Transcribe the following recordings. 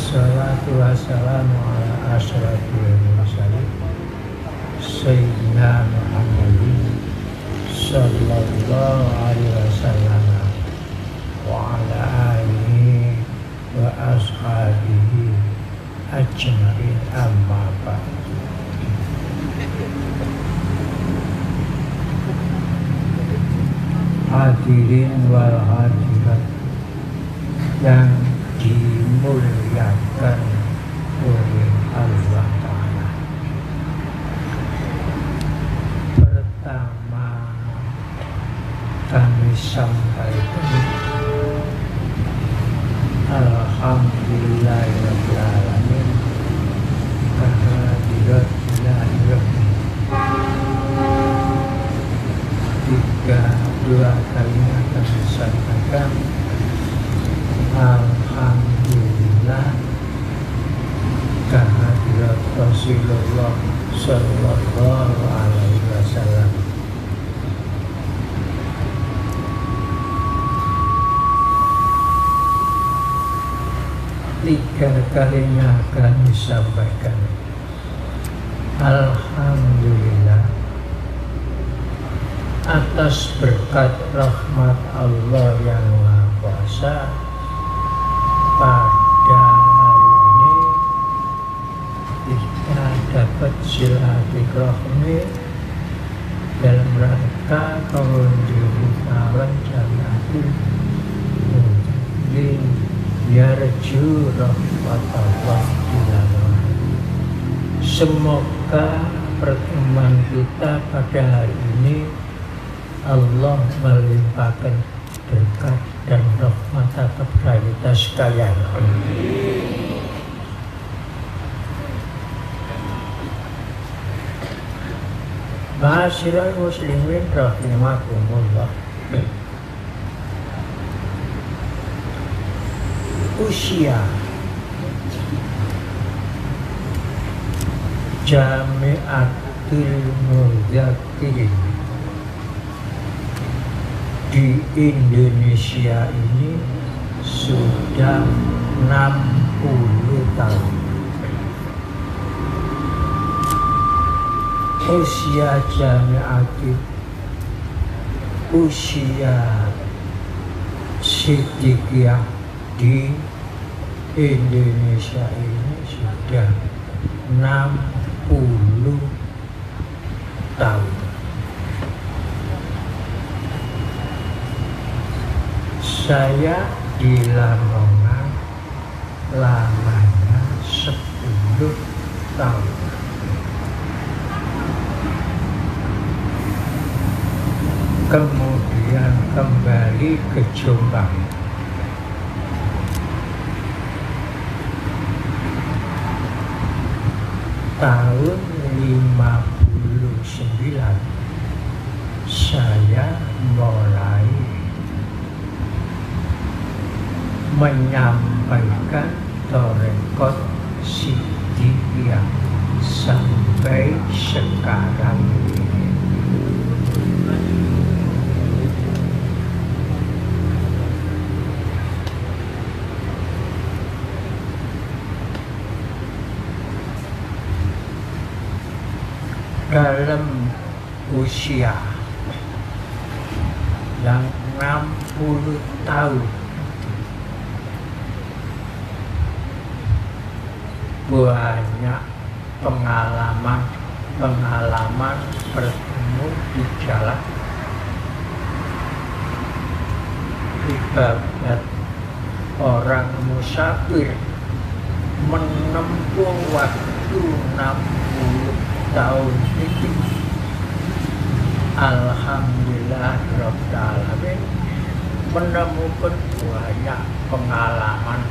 Wassalatu wassalamu ala asyrafil mursalin Sayyidina Muhammadin sallallahu alaihi wasallam wa ala alihi wa ashabihi ajma'in, amma ba'du. Hadirin wal hadirat yang dimuliakan oleh Allah Ta'ala. Pertama kami sampaikan Alhamdulillahirabbil alamin dua kalimat kami sampaikan Alhamdulillah kehadirat Rasulullah sallallahu alaihi wasallam. Tiga kalinya kami sampaikan Alhamdulillah atas berkat rahmat Allah yang Maha Kuasa. Pada hari ini kita dapat silaturahmi dalam rangka keuntungan Jamatul Muslimin yarju rahmat Allah ilalah. Semoga pertemuan kita pada hari ini Allah melimpahkan berkat dan rahmat kepada kita sekalian. Ma'asyiral muslimin rahimakumullah. Usia Jami'atul Mudzakirin di Indonesia ini sudah 60 tahun. Usia Jami'atul, usia Siddiqiyah di Indonesia ini sudah 60 tahun. Saya di Lamongan lamanya 10 tahun. Kemudian kembali ke Jombang. Tahun 59 saya mulai menyampaikan tarekat Siddiqiyah sampai sekarang ini. Dalam usia yang 60 tahun banyak pengalaman bertemu di jalan, ibarat orang musafir menempuh waktu 60 tahun itu. Alhamdulillah Rabbil Alamin menemukan banyak pengalaman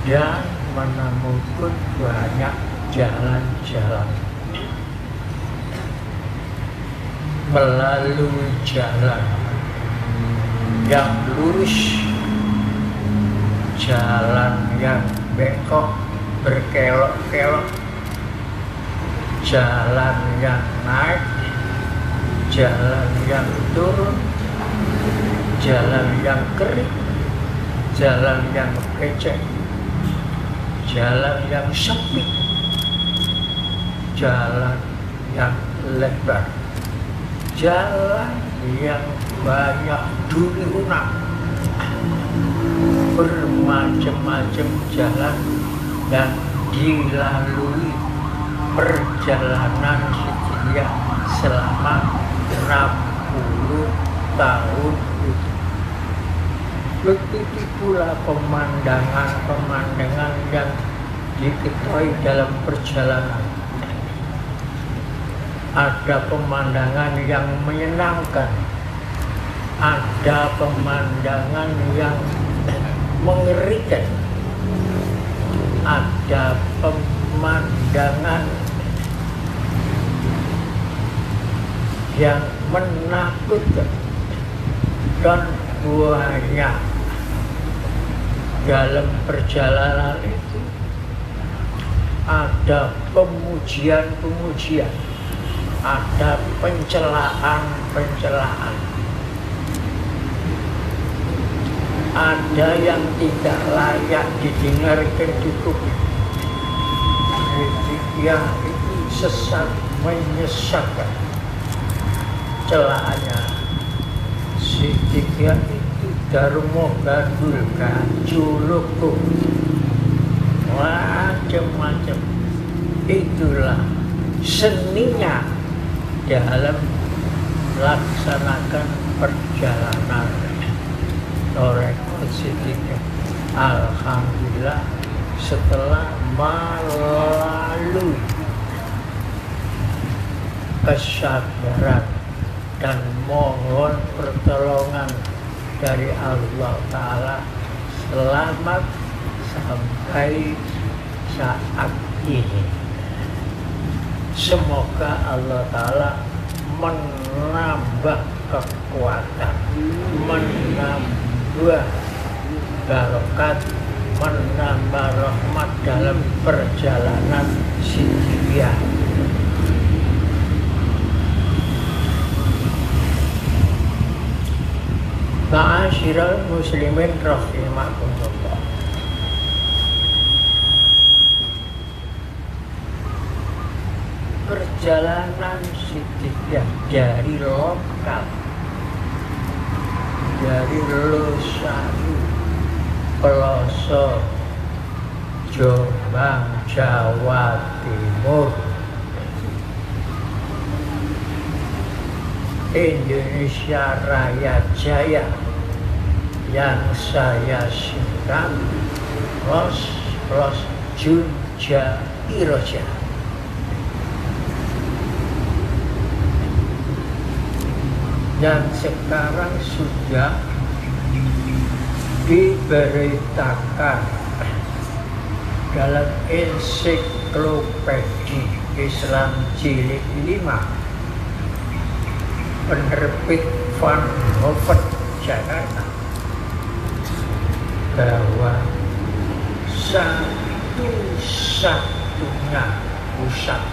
dan menemukan banyak jalan-jalan. Melalui jalan yang lurus, jalan yang bengkok berkelok-kelok, jalan yang naik, jalan yang turun, jalan yang kering, jalan yang becek, jalan yang sempit, jalan yang lebar, jalan yang banyak duri unang, bermacam-macam jalan yang dilalui perjalanan Sidikia selama 60 tahun itu. Begitu pula pemandangan-pemandangan yang diketahui dalam perjalanan. Ada pemandangan yang menyenangkan, ada pemandangan yang mengerikan, ada pemandangan yang menakutkan, dan banyak dalam perjalanan itu ada pemujian-pemujian, ada pencelaan-pencelaan, ada yang tidak layak didengarkan di kuping. Yang itu sesat, menyesatkan. Celaannya Sidikia itu Darmo Gandul Kajuluku, macam-macam. Itulah seninya dalam melaksanakan perjalanan Thariqat Sidikia. Alhamdulillah, setelah melalui kesabaran dan mohon pertolongan dari Allah Ta'ala, selamat sampai saat ini. Semoga Allah Ta'ala menambah kekuatan, menambah barokat, menambah rahmat dalam perjalanan Sidikia. Ma'asyiral muslimin rahimakumullah. Perjalanan Sidikia dari lokal, dari Losari, pelosok Jombang, Jawa Timur, Indonesia Raya Jaya, yang saya singkat Los Junja Iroja. Yang sekarang sudah diberitakan dalam ensiklopedi Islam jilid 5 penerbit Van Hoven Jakarta, bahwa satu-satunya pusat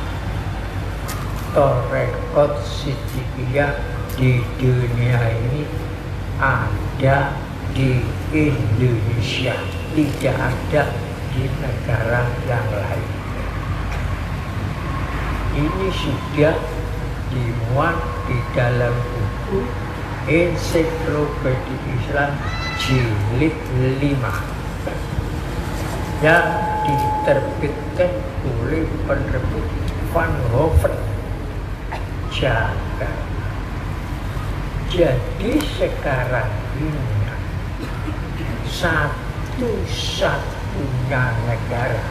Thariqat Sidikia di dunia ini ada di Indonesia, tidak ada di negara yang lain. Ini sudah dimuat di dalam buku Ensiklopedi Islam jilid 5 yang diterbitkan oleh penerbit Van Hoven Jakarta. Jadi sekarang ini satu-satunya negara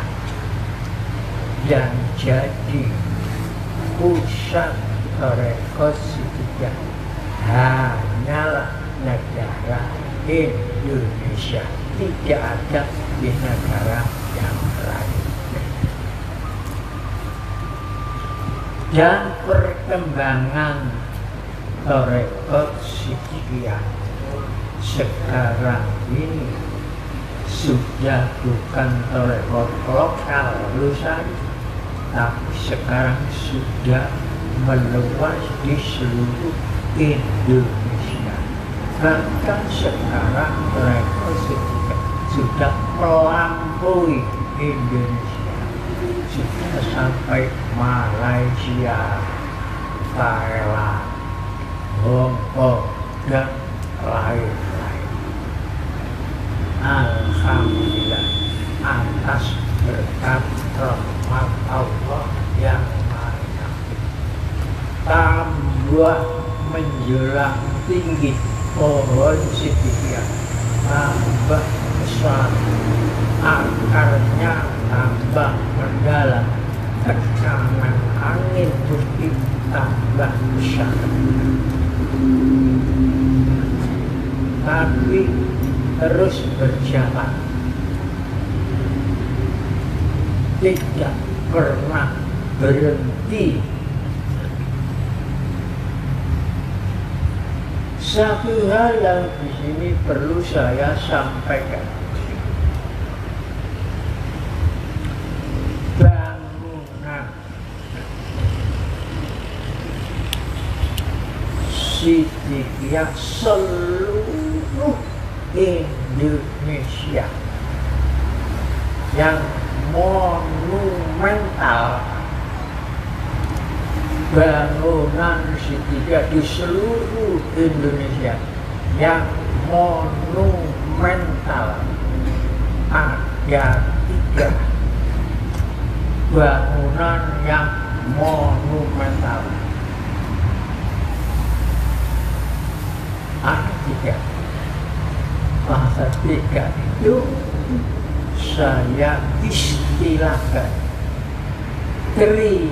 yang jadi pusat Thariqat Sidikia hanyalah negara Indonesia, tidak ada di negara yang lain. Dan perkembangan Thariqat Sidikia sekarang ini sudah bukan Thariqat lokal Losari, tapi sekarang sudah meluas di seluruh Indonesia. Bahkan sekarang Thariqat Sidikia sudah melampaui Indonesia, sudah sampai Malaysia, Thailand, Hong Kong, dan lain-lain. Alhamdulillah atas berkat rahmat Allah yang Maha tambah menjulang tinggi pohon Sidikia, tambah besar, akarnya tambah mendalam, tekanan angin bukit tambah besar. Tapi terus berjalan, tidak pernah berhenti. Satu hal yang di sini perlu saya sampaikan. Bangunan Sidikia seluruh Indonesia yang monumental, bangunan Sidikia di seluruh Indonesia yang monumental ada 3 bangunan yang monumental, ada 3. Bahasa 3 itu saya istilahkan Tri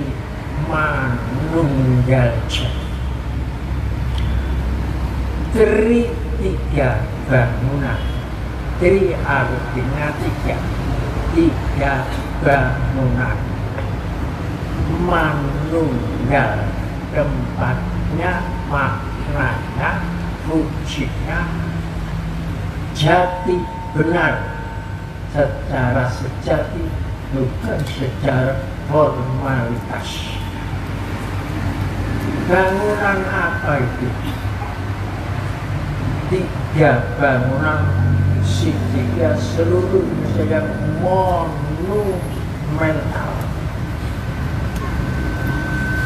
Manunggalja. Tri 3 bangunan, Tri artinya 3 bangunan, Manunggal tempatnya, maknanya, fungsinya jati benar secara sejati, bukan secara formalitas. Bangunan apa itu? 3 bangunan Sidikia seluruh Indonesia yang monumental,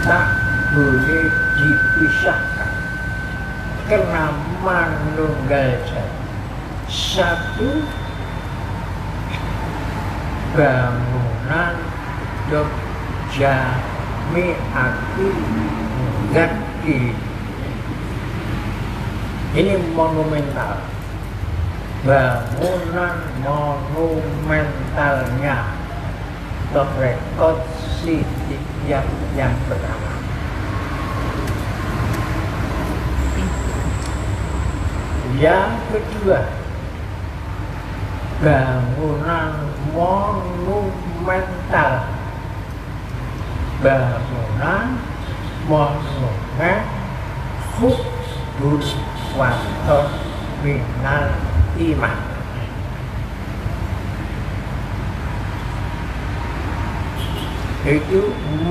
tak boleh dipisahkan karena Manunggalja. 1 bangunan Jamiatul Gati. Ini monumental, bangunan monumentalnya top rekod Sidikia yang pertama. Yang kedua, bangunan monumental, bangunan monumen Hubbul Waton Minal Iman. Itu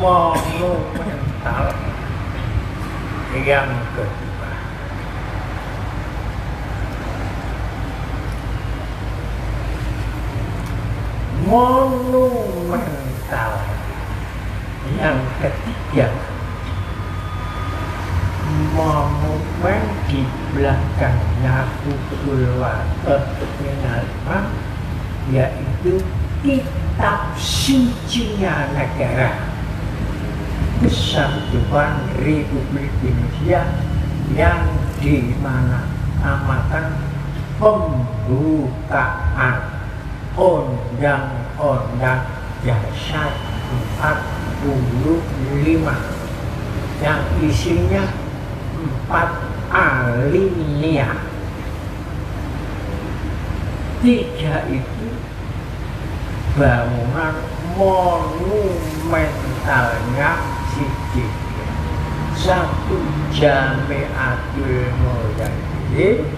monumental yang kedua. Monumental yang ketiga, monumen di belakangnya Hubbul Waton Minal Iman, yaitu kitab sucinya negara Kesatuan Republik Indonesia yang dimana namakan pembukaan Undang-Undang Dasar 45 yang isinya 4 alinea. 3 itu bangunan monumentalnya Sidikia. 1 Jamiatul Mujahidin,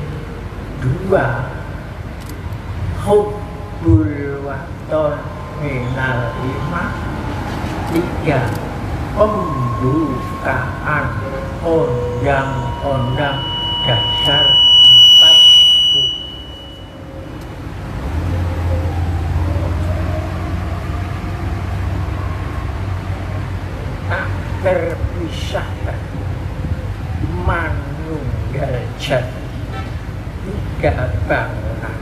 2 Hubbul Waton Minal Iman, 3 pembukaan Undang-Undang Dasar 45. terpisahkan manunggal jati tiga bangunan.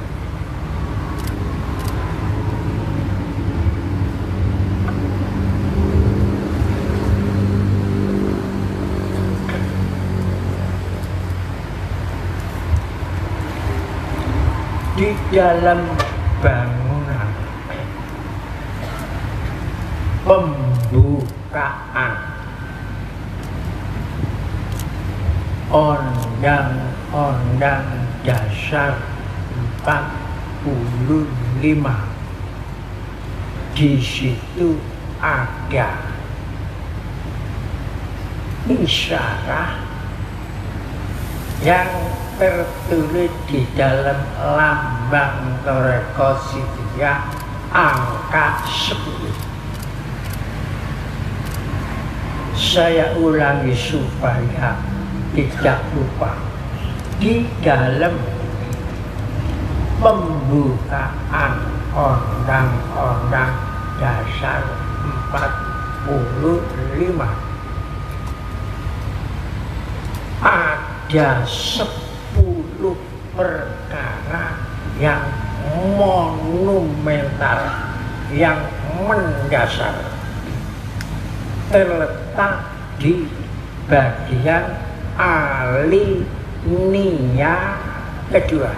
Di dalam bangunan pembukaan Undang-Undang Dasar 45, di situ ada isyarat yang tertulis di dalam lambang Torekosidiyah angka 10. Saya ulangi supaya tidak lupa. Di dalam pembukaan Undang-Undang Dasar 45 ada 10 perkara yang monumental, yang mendasar, terletak di bagian alinea kedua.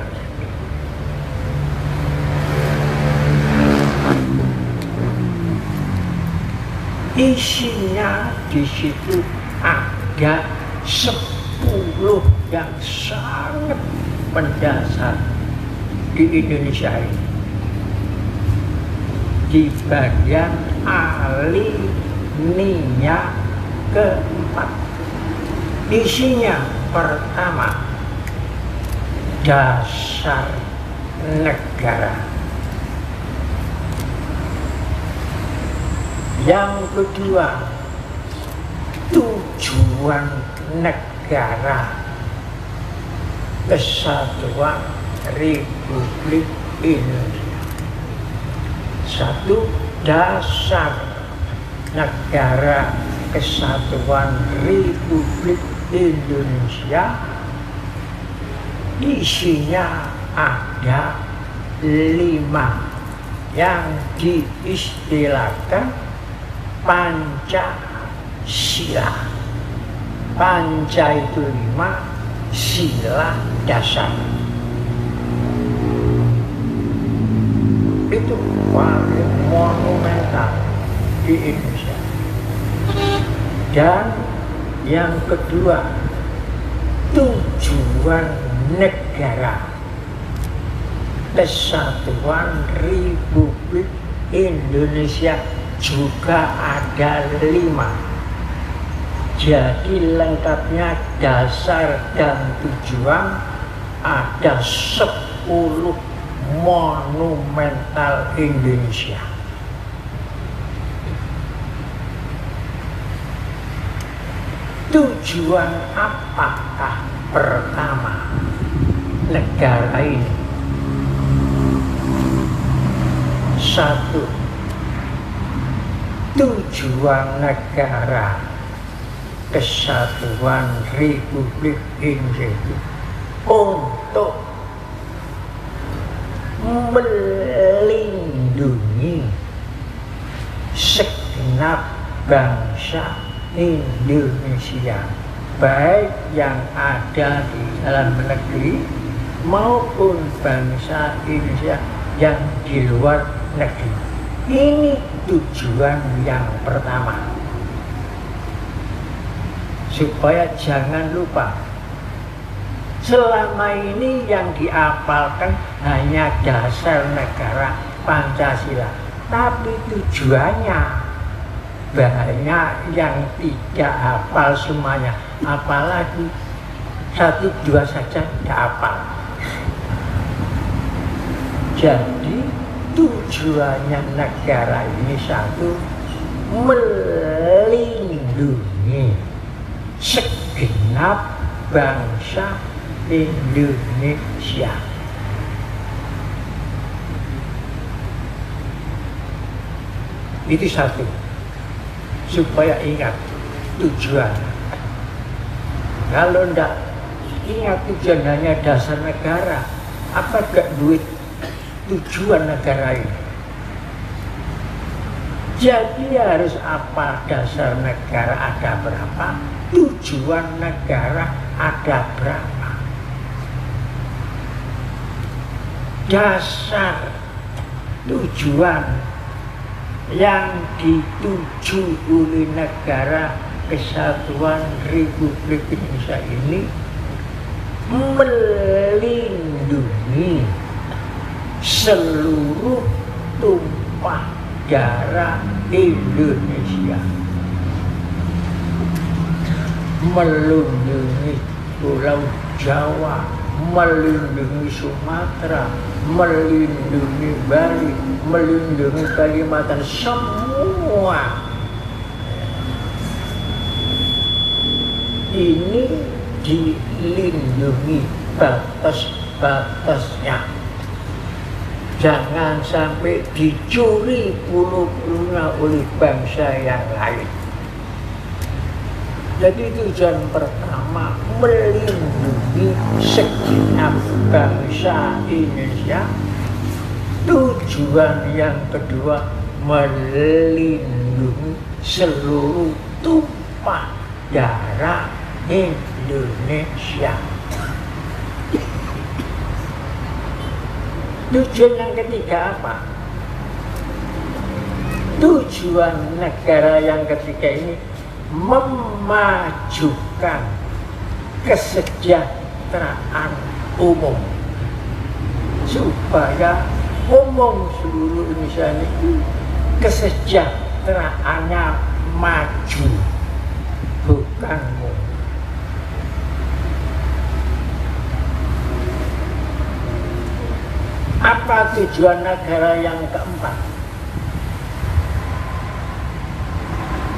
Isinya di situ ada 10 yang sangat mendasar di Indonesia ini. Di bagian alinea keempat, isinya pertama, dasar negara. Yang kedua, tujuan negara, Kesatuan Republik Indonesia. Satu, dasar negara Kesatuan Republik Indonesia, isinya ada 5 yang diistilahkan Pancasila. Panca itu 5, sila dasar. Itu paling monumental di Indonesia. Dan yang kedua, tujuan negara Kesatuan Republik Indonesia juga ada 5. Jadi lengkapnya dasar dan tujuan ada 10 monumental Indonesia. Tujuan apakah pertama negara ini? 1. Tujuan negara Kesatuan Republik Indonesia untuk melindungi segenap bangsa Indonesia, baik yang ada di dalam negeri maupun bangsa Indonesia yang di luar negeri. Ini tujuan yang pertama. Supaya jangan lupa, selama ini yang diapalkan hanya dasar negara Pancasila, tapi tujuannya banyak yang tidak hafal semuanya, apalagi 1, 2 saja tidak hafal. Jadi tujuannya negara ini 1, melindungi segenap bangsa Indonesia. Itu 1, supaya ingat tujuan. Kalau ndak ingat tujuan hanya dasar negara, apa gak duit tujuan negara ini? Jadi harus apa dasar negara ada berapa, tujuan negara ada berapa. Dasar tujuan yang dituju oleh negara Kesatuan Republik Indonesia ini melindungi seluruh tumpah darah Indonesia, melindungi Pulau Jawa, melindungi Sumatera, melindungi Bali, melindungi Kalimantan, semua ini dilindungi batas-batasnya. Jangan sampai dicuri pulau-pulaunya oleh bangsa yang lain. Jadi tujuan pertama melindungi segenap bangsa Indonesia. Tujuan yang kedua melindungi seluruh tumpah darah Indonesia. Tujuan yang ketiga apa? Tujuan negara yang ketiga ini memajukan kesejahteraan umum supaya umum seluruh Indonesia ini kesejahteraannya maju, bukan mundur. Apa tujuan negara yang keempat?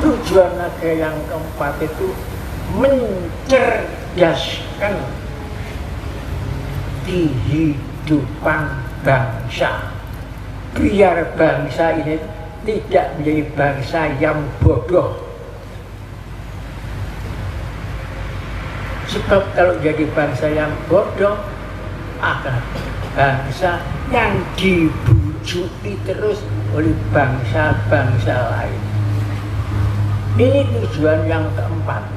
Tujuan negara yang keempat itu mencerdaskan kehidupan bangsa, biar bangsa ini tidak menjadi bangsa yang bodoh. Sebab kalau jadi bangsa yang bodoh akan bangsa yang dibujuki terus oleh bangsa-bangsa lain. Ini tujuan yang keempat.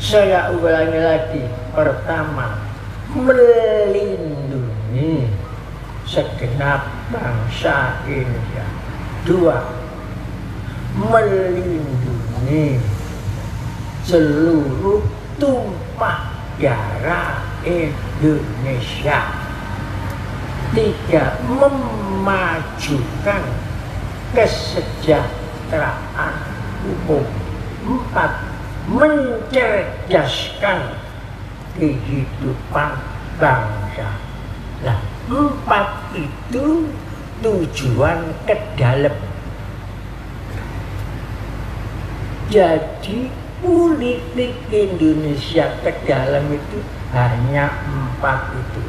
Saya ulangi lagi. Pertama, melindungi segenap bangsa Indonesia. Dua, melindungi seluruh tumpah darah Indonesia. Tiga, memajukan kesejahteraan umum. Empat, mencerdaskan kehidupan bangsa. Nah, empat itu tujuan ke dalam. Jadi politik Indonesia ke dalam itu hanya empat itu.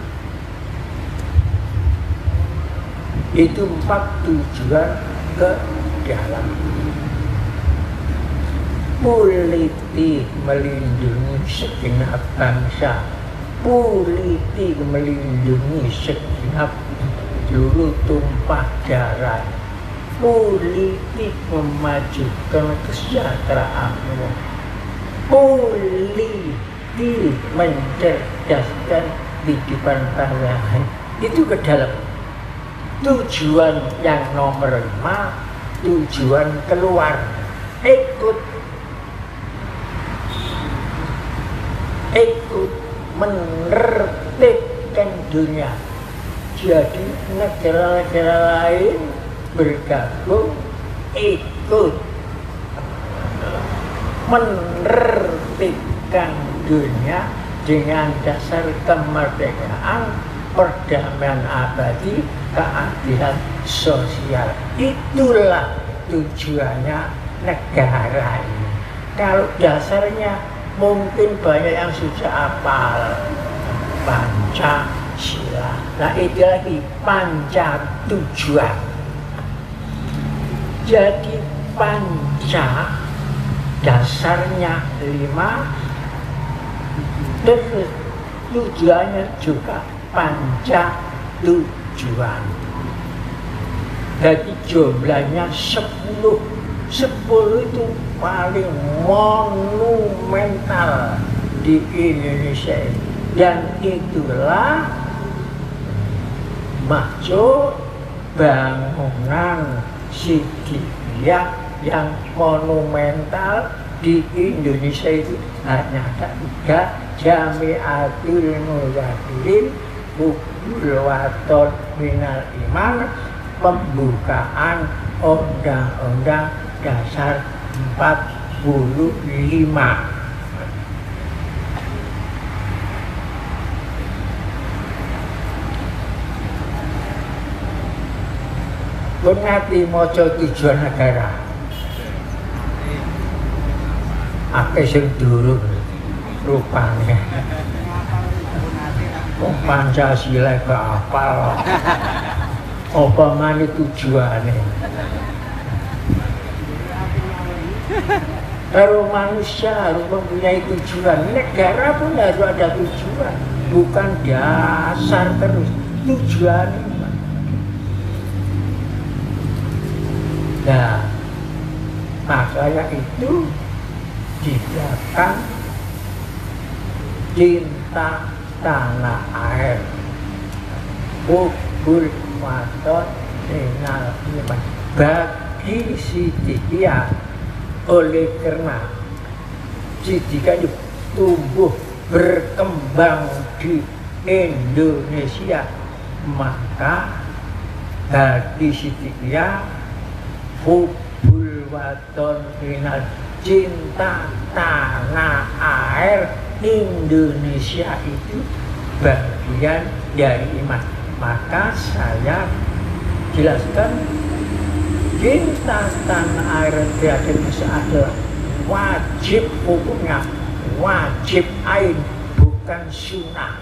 Itu empat tujuan ke dalam. Politik melindungi segenap bangsa, politik melindungi segenap seluruh tumpah darah, politik memajukan kesejahteraan umum, politik mencerdaskan kehidupan bangsa. Itu ke dalam. Tujuan yang nomor 5, tujuan keluar, ikut menertibkan dunia. Jadi negara-negara lain bergabung, ikut menertibkan dunia dengan dasar kemerdekaan, perdamaian abadi, keadilan sosial. Itulah tujuannya negara ini. Kalau dasarnya mungkin banyak yang sudah hafal Pancasila. Nah itu lagi panca tujuan. Jadi panca dasarnya 5, terus tujuannya juga panca tujuan. Jadi jumlahnya 10. 10 itu paling monumental di Indonesia. Dan itulah maksud bangunan Siddiqiyah yang monumental di Indonesia itu hanya ada 3, Jami'atul Muzakkirin, Bughul Waton Minal Iman, pembukaan Undang-Undang Dasar 45. Pun ngerti moco tujuan negara. Apa sing durung rupanya. Pancasila gak apal. Apa mana tujuannya? Kalau manusia harus mempunyai tujuan, negara pun harus ada tujuan, bukan dasar terus tujuan. Nah, makanya itu di belakang cinta tanah air, Bughul Waton Minal Iman bagi Siddiqiyah. Oleh karena Siddiqiyah itu tumbuh berkembang di Indonesia, maka bagi Siddiqiyah Bughul Waton Minal, cinta tanah air Indonesia itu bagian dari iman. Maka saya jelaskan cinta tanah air terhadap Indonesia adalah wajib hukumnya, wajib ain, bukan sunnah,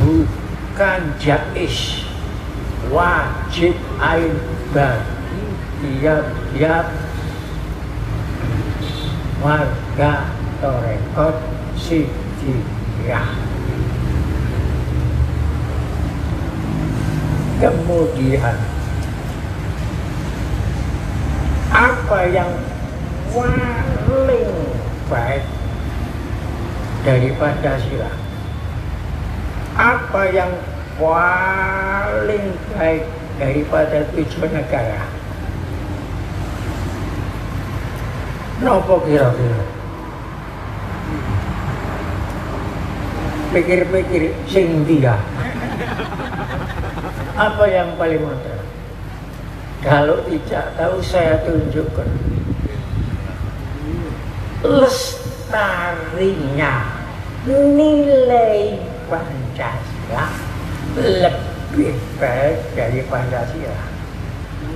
bukan jaiz, wajib ain bagi tiap-tiap warga Tarekat Siddiqiyah. Kemudian apa yang paling baik dari Pancasila? Apa yang paling baik daripada tujuan negara? Nopo kira-kira? Pikir-pikir sing dia. Apa yang paling utama? Kalau tidak tahu saya tunjukkan. Lestarinya nilai Pancasila lebih baik dari Pancasila.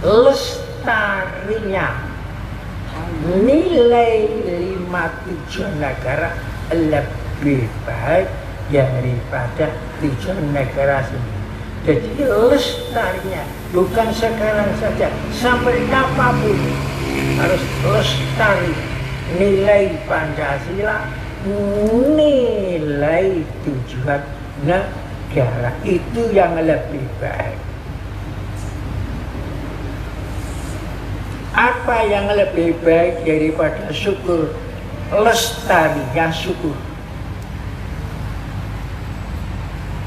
Lestarinya nilai 5 tujuan negara lebih baik daripada tujuan negara sendiri. Jadi lestarinya bukan sekarang saja, sampai kapanpun harus lestari nilai Pancasila, nilai tujuan negara itu yang lebih baik. Apa yang lebih baik daripada syukur? Lestarinya syukur.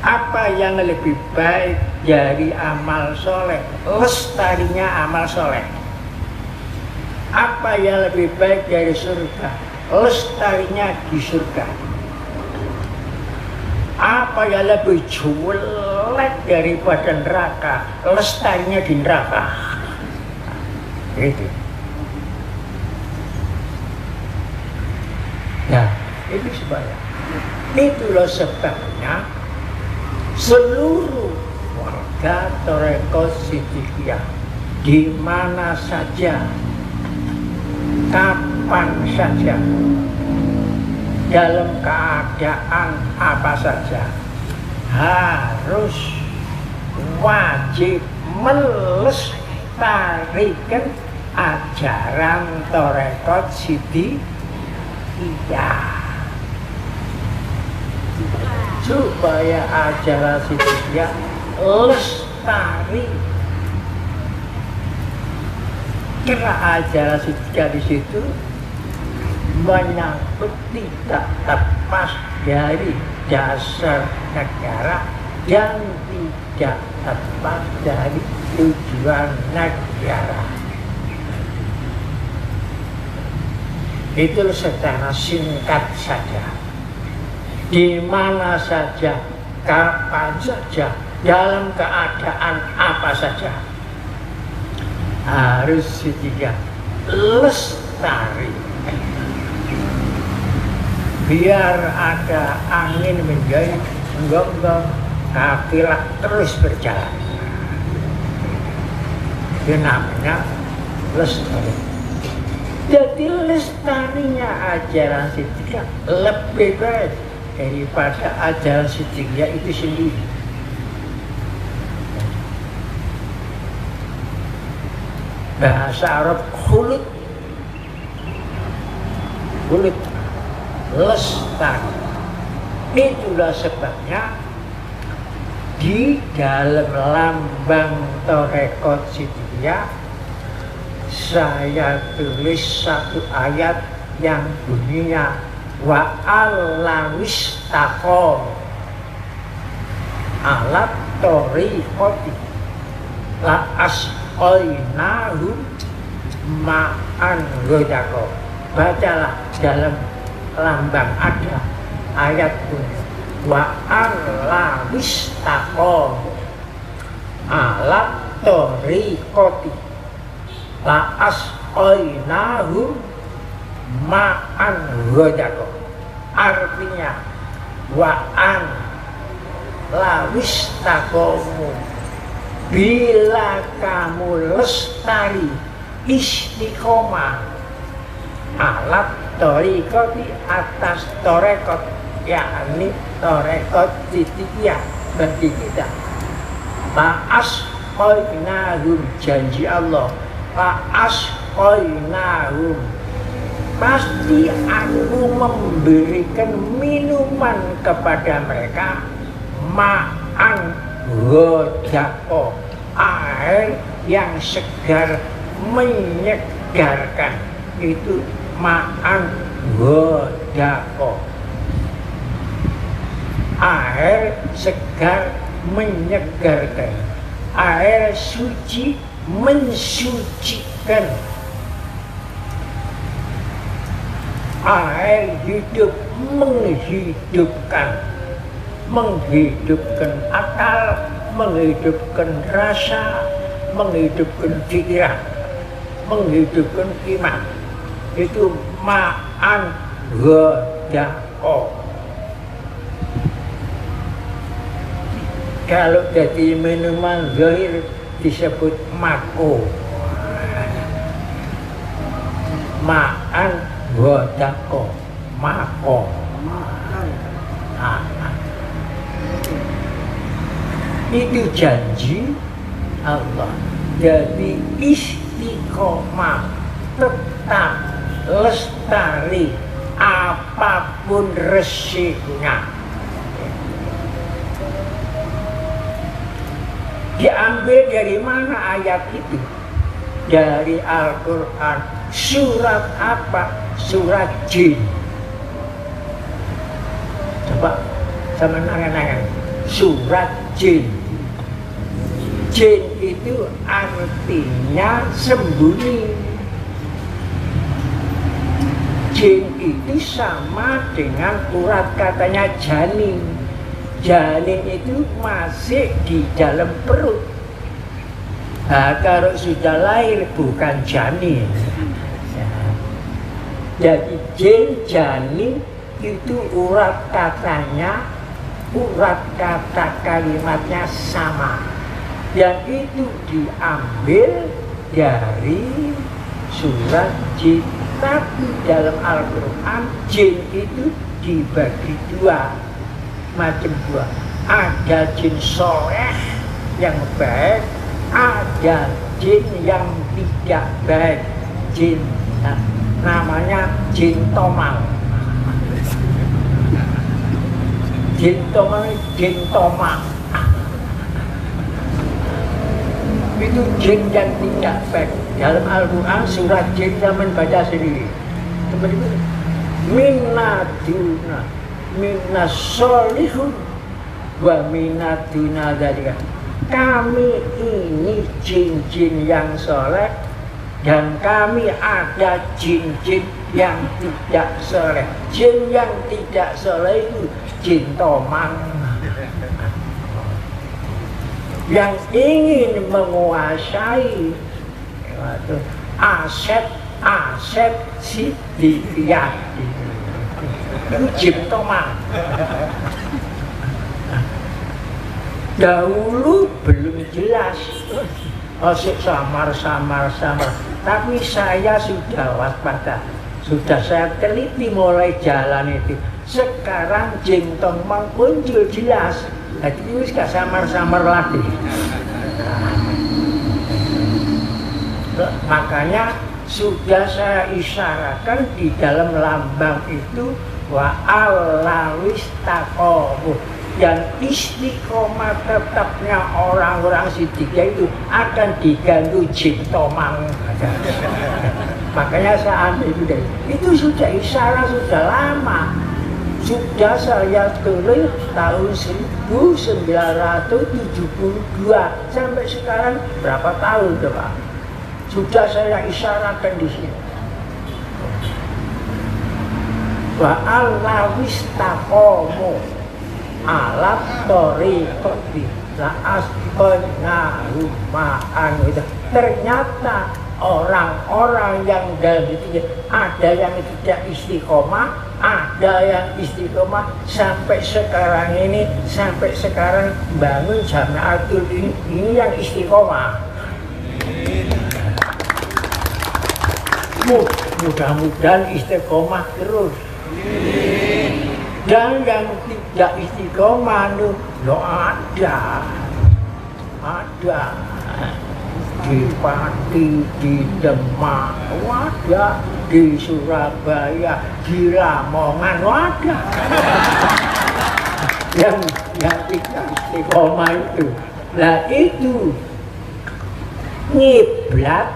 Apa yang lebih baik dari amal soleh? Lestarinya amal soleh. Apa yang lebih baik dari surga? Lestarinya di surga. Apa yang lebih jelek daripada neraka? Lestarinya di neraka. Itu. Nah, itu sebabnya. Itulah sebabnya seluruh warga Tarekat Siddiqiyah di mana saja, kapan saja, dalam keadaan apa saja, harus wajib melestarikan ajaran Tarekat Siddiqiyah. Supaya ajaran Siddiqiyah lestari. Karena ajaran Siddiqiyah di situ menyangkut tidak lepas dari dasar negara dan tidak lepas dari tujuan negara. Itu secara singkat saja. Di mana saja, kapan saja, dalam keadaan apa saja, harus Siddiqiyah lestari. Biar ada angin menjadi menggonggong, kafilah terus berjalan. Itu namanya lestari. Jadi lestarinya ajaran Siddiqiyah lebih baik daripada ajaran Siddiqiyah itu sendiri. Bahasa Arab khulud, lestari. Itulah sebabnya di dalam lambang Tarekat Siddiqiyah saya tulis satu ayat yang bunyinya wa alawistaqom alat toriqoti la asqainahum ma'an godako. Bacalah dalam lambang ada ayat bunyi wa alawistaqom alat toriqoti la asqainahum ma'an godako. Artinya wa'an lawistaqomu, bila kamu lestari istiqomah alat toriqoti atas torekot, yakni torekot Siddiqiyah bagi kita. Fa'asqainahum, janji Allah, fa'asqainahum, pasti aku memberikan minuman kepada mereka ma'an godako, air yang segar menyegarkan. Itu ma'an godako, air segar menyegarkan, air suci mensucikan, air hidup menghidupkan akal, menghidupkan rasa, menghidupkan pikiran, menghidupkan iman. Itu ma'an godako. Kalau jadi minuman zahir disebut mako. Ma'an godako, mako. Itu janji Allah. Jadi istiqomah, tetap lestari apapun resikonya. Diambil dari mana ayat itu? Dari Al-Quran. Surat apa? Surat Jin. Coba sama nangan-nangan. Surat Jin. Jin itu artinya sembunyi. Jin itu sama dengan urat katanya janin. Janin itu masih di dalam perut. Nah, kalau sudah lahir bukan janin. Jadi jin, janin itu urat katanya, urat kata kalimatnya sama. Dan itu diambil dari surat Jin. Tapi dalam Al-Quran jin itu dibagi dua macam dua. Ada jin soleh yang baik, ada jin yang tidak baik. jin, namanya jin tomang. Jin tomang itu jin yang tidak baik. Dalam Al-Quran surat jin zaman baca sendiri. Teman-teman, minaduna minas solihun wa minaduna dari kami ini jin-jin yang soleh dan kami ada jin-jin yang tidak soleh. Jin yang tidak soleh itu jin tomang yang ingin menguasai aset si dia itu jin tomang. Dahulu belum jelas, samar, tapi saya sudah waspada, sudah saya teliti mulai jalan itu. Sekarang jin tomang muncul jelas. Jadi itu gak samar-samar lagi. Makanya sudah saya isyaratkan di dalam lambang itu wa alawis taqomu, yang istiqomah tetapnya orang-orang tiga itu akan diganti jin tomang. Makanya saya ambil itu sudah isyarat, sudah lama. Sudah saya tulis tahun 1972 sampai sekarang berapa tahun Pak? Sudah saya isyaratkan di sini. Wa alawis taqomu alat toriqoti la asqona ruma'an. Ternyata orang-orang yang dalam itu ada yang tidak istiqomah, ada yang istiqomah sampai sekarang ini, sampai sekarang bangun Jamaatul ini yang istiqomah. Mudah-mudahan istiqomah terus. Dan yang tidak istiqomah itu ada di Pati, di Demak, ada di Surabaya, di Lamongan, ada yang tidak istiqomah itu. Nah itu ngiblat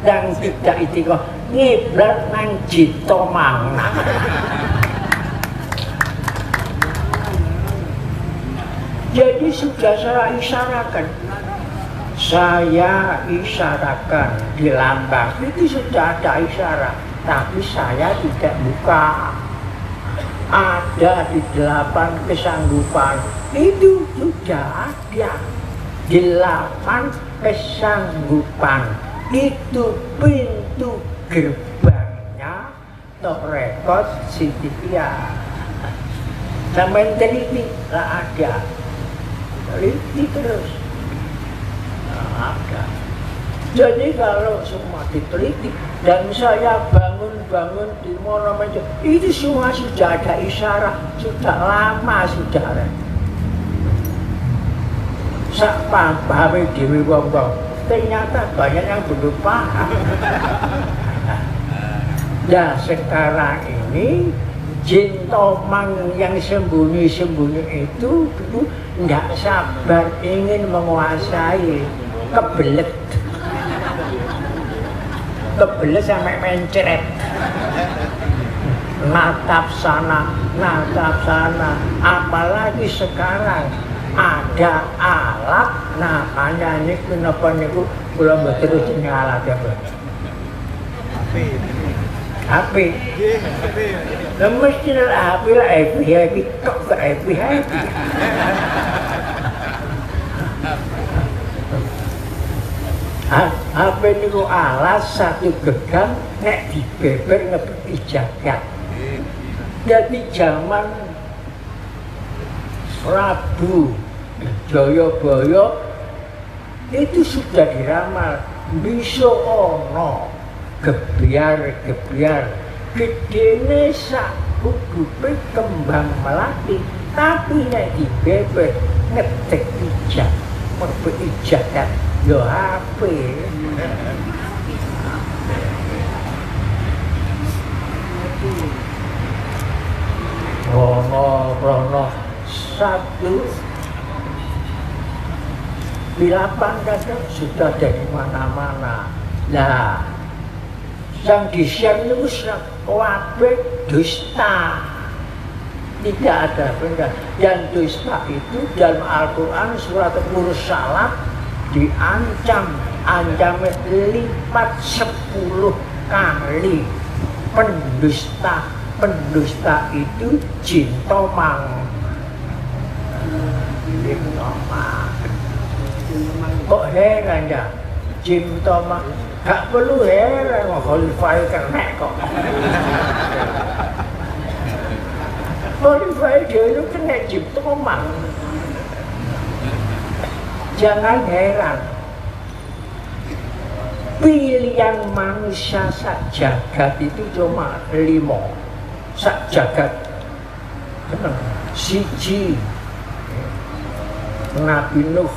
yang tidak istiqomah, ngiblat nang jin tomang. Jadi sudah saya isyaratkan. Saya isyaratkan di lambang itu sudah ada isyarat, tapi saya tidak buka. Ada di 8 kesanggupan itu sudah ada. 8 kesanggupan itu pintu gerbangnya Torekot Sidikiyah. Sampai teliti lah ada, teliti terus. Ada. Jadi kalau semua diteliti dan saya bangun di mana-mana itu semua sudah ada isyarat, sudah lama sudah ada. Sak paham dewe wong-wong, ternyata banyak yang belum paham. Nah sekarang ini jin tomang yang sembunyi-sembunyi itu tidak sabar ingin menguasai. Kebelet sampai mencret, natap sana, apalagi sekarang ada alat namanya ini kenapa niku kula mboten terus alat ya Bro. HP. Lah mesti HP lah HP kok ke HP. HP niku alat satu genggam nek dibeber ngebeti jagat. Jadi zaman Prabu Jayabaya itu sudah diramal bisa ono gebyar gedene sak kudupe kembang melati, tapi nek dibeber ngedek ijak merbeti jagat yo HP. Rono satu bilapan kadang sudah dari mana-mana. Nah, yang di-share itu kabeh dusta. Tidak ada benar. Yang dusta itu dalam Al-Quran surat Mursalat diancam, ancaman lipat 10 kali. Pendusta itu jin tomang. Jin tomang. Kok heran ya? Jin tomang. Gak perlu heran, khalifah kena kok. Khalifah dia itu kena jin tomang. Jangan heran. Pilihan manusia sak jagat itu cuma 5 sak jagat. Siji Nabi Nuh,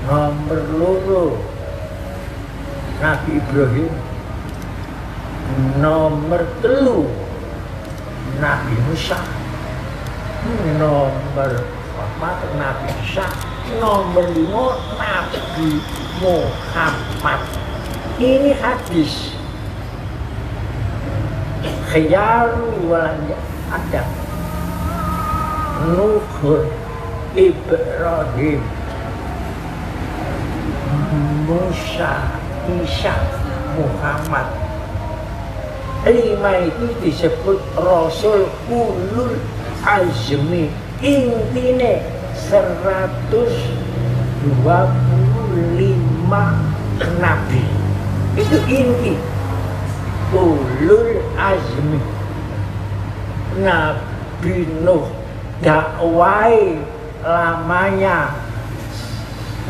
nomor 2 Nabi Ibrahim, nomor 3 Nabi Musa, nomor 4 Nabi Isa, nomor 5 Nabi Muhammad. Ini hadis khiyaru walanya ada Nuh, Ibrahim, Musa, Isa, Muhammad. 5 itu disebut Rasul Ulul Azmi. Intinya 125 nabi. Itu inti Ulul Azmi. Nabi Nuh dakwai lamanya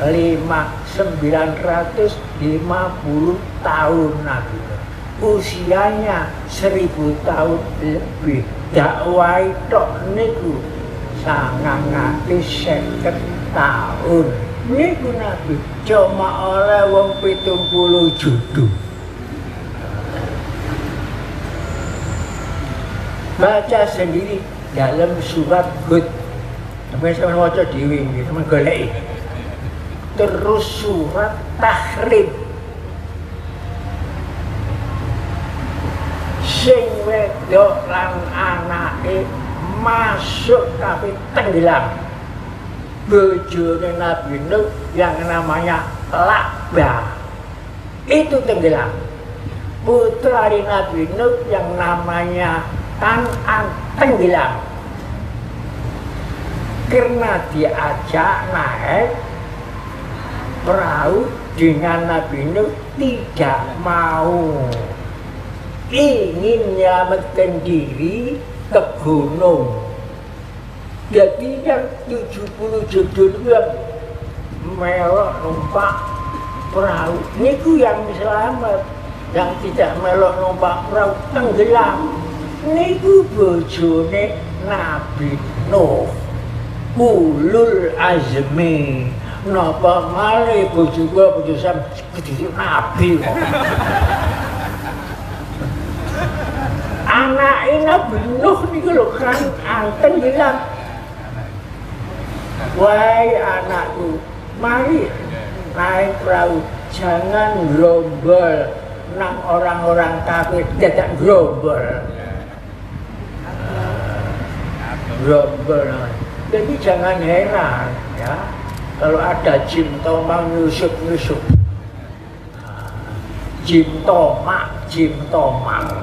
950 tahun Nabi Nuh. Usianya 1000 tahun lebih. Dakwai tok niku 950 tahun. Niku Nabi cuma oleh wong 70 juta. Baca sendiri dalam surat Hud. Sampai saya baca dhewe nggih, sampeyan goleki. Terus surat Tahrim. Sing wedok lan anake masuk tapi tenggelam. Bojone Nabi Nuh yang namanya Lakbah itu tenggelam. Putra Nabi Nuh yang namanya Kan'an tenggelam. Karena diajak naik perahu dengan Nabi Nuh tidak mau, ingin menyelamatkan diri ke gunung. Jadi yang 70 judul yang melok numpak perahu niku yang selamat, yang tidak melok numpak perahu tenggelam niku bojone Nabi Nuh, Ulul Azmi. Napa malih bojo gua bojo sam kudu nabi kok. Anake Nabi Nuh niku lho kan tenggelam. Wahai anakku, mari naik perahu, jangan gerombol nang orang-orang kafir, dadak gerombol. Gerombol. Jadi jangan heran ya, kalau ada jin tomang nyusup-nyusup. Jin tomak, jin tomang.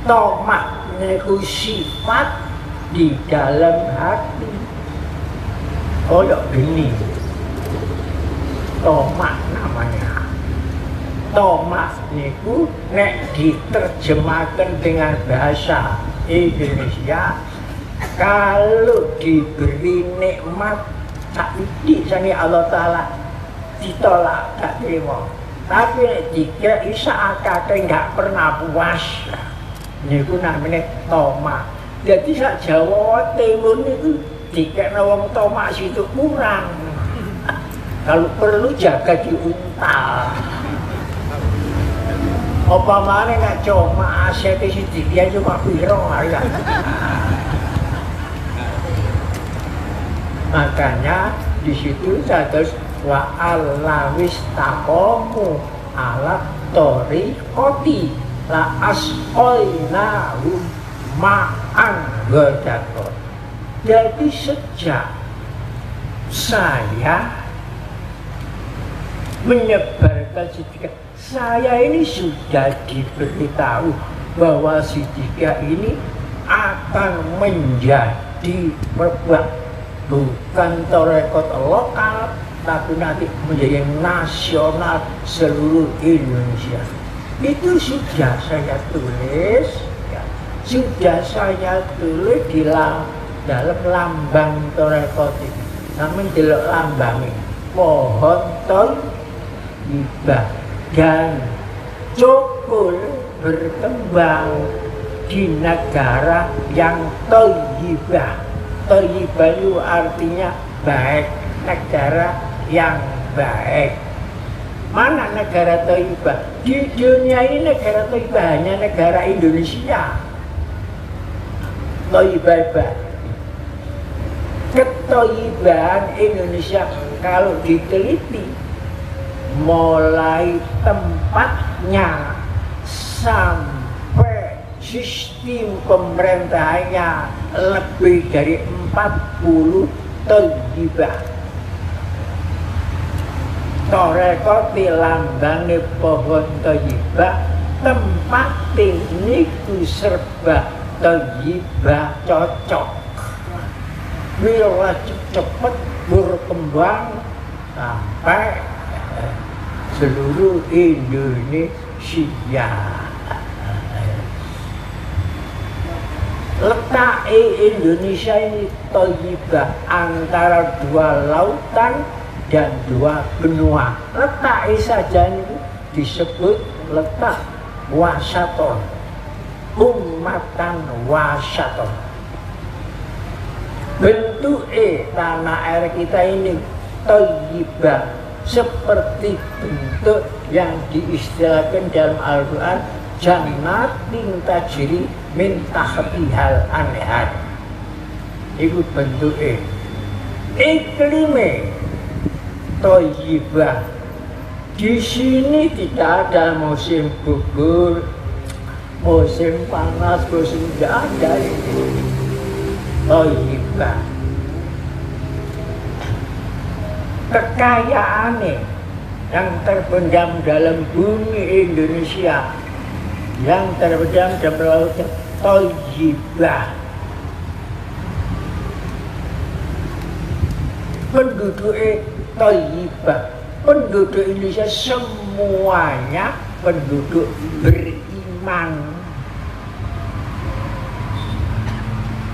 Tomak itu sifat di dalam hati. Koyok gini, tomak namanya. Tomak niku nek diterjemahkan dengan bahasa Indonesia, kalau diberi nikmat tak sani Allah Ta'ala ditolak, tak terima. Tapi nek jika isa akake nggak pernah puas, niku namanya tomak. Jadi sak Jawa Timur niku jika wong tomak situ kurang. Kalau perlu jaga diuntal. Apa mana nak cuma aset sidik dia cuma piro ya. Makanya di situ terus wa alawis takomu ala tori koti la asoina ma'an godakot. Jadi sejak saya menyebarkan Sidika, saya ini sudah diberitahu bahwa Sidika ini akan menjadi bukan tarekat lokal, tapi nanti menjadi nasional seluruh Indonesia. Itu sudah saya tulis, ya. Sudah saya tulis di dalam lambang tarekat ini. Namun delok lambangnya pohon thayyibah dan cukul berkembang di negara yang thayyibah. Thayyibah itu artinya baik, negara yang baik. Mana negara thayyibah? Di dunia ini negara thayyibah hanya negara Indonesia. Thayyibah. Kethayyibahan Indonesia kalau diteliti mulai tempatnya sampai sistem pemerintahannya lebih dari 40 thayyibah. Tarekat lambangnya pohon thayyibah, tempat ini serba thayyibah cocok. Bila cepat berkembang sampai seluruh Indonesia. Letak Indonesia ini thayyibah antara dua lautan dan dua benua. Letak saja itu disebut letak wasaton, ummatan wasaton. Bentuk tanah air kita ini thayyibah seperti bentuk yang diistilahkan dalam Al-Quran jannatin tajri min tahtihal anhar. Itu bentuk iklimnya thayyibah. Di sini tidak ada musim gugur, musim panas, musim tidak ada. Thayyibah. Kekayaan yang terpendam dalam bumi Indonesia, yang terpendam dalam laut thayyibah. Penduduk thayyibah, penduduk Indonesia semuanya penduduk beriman.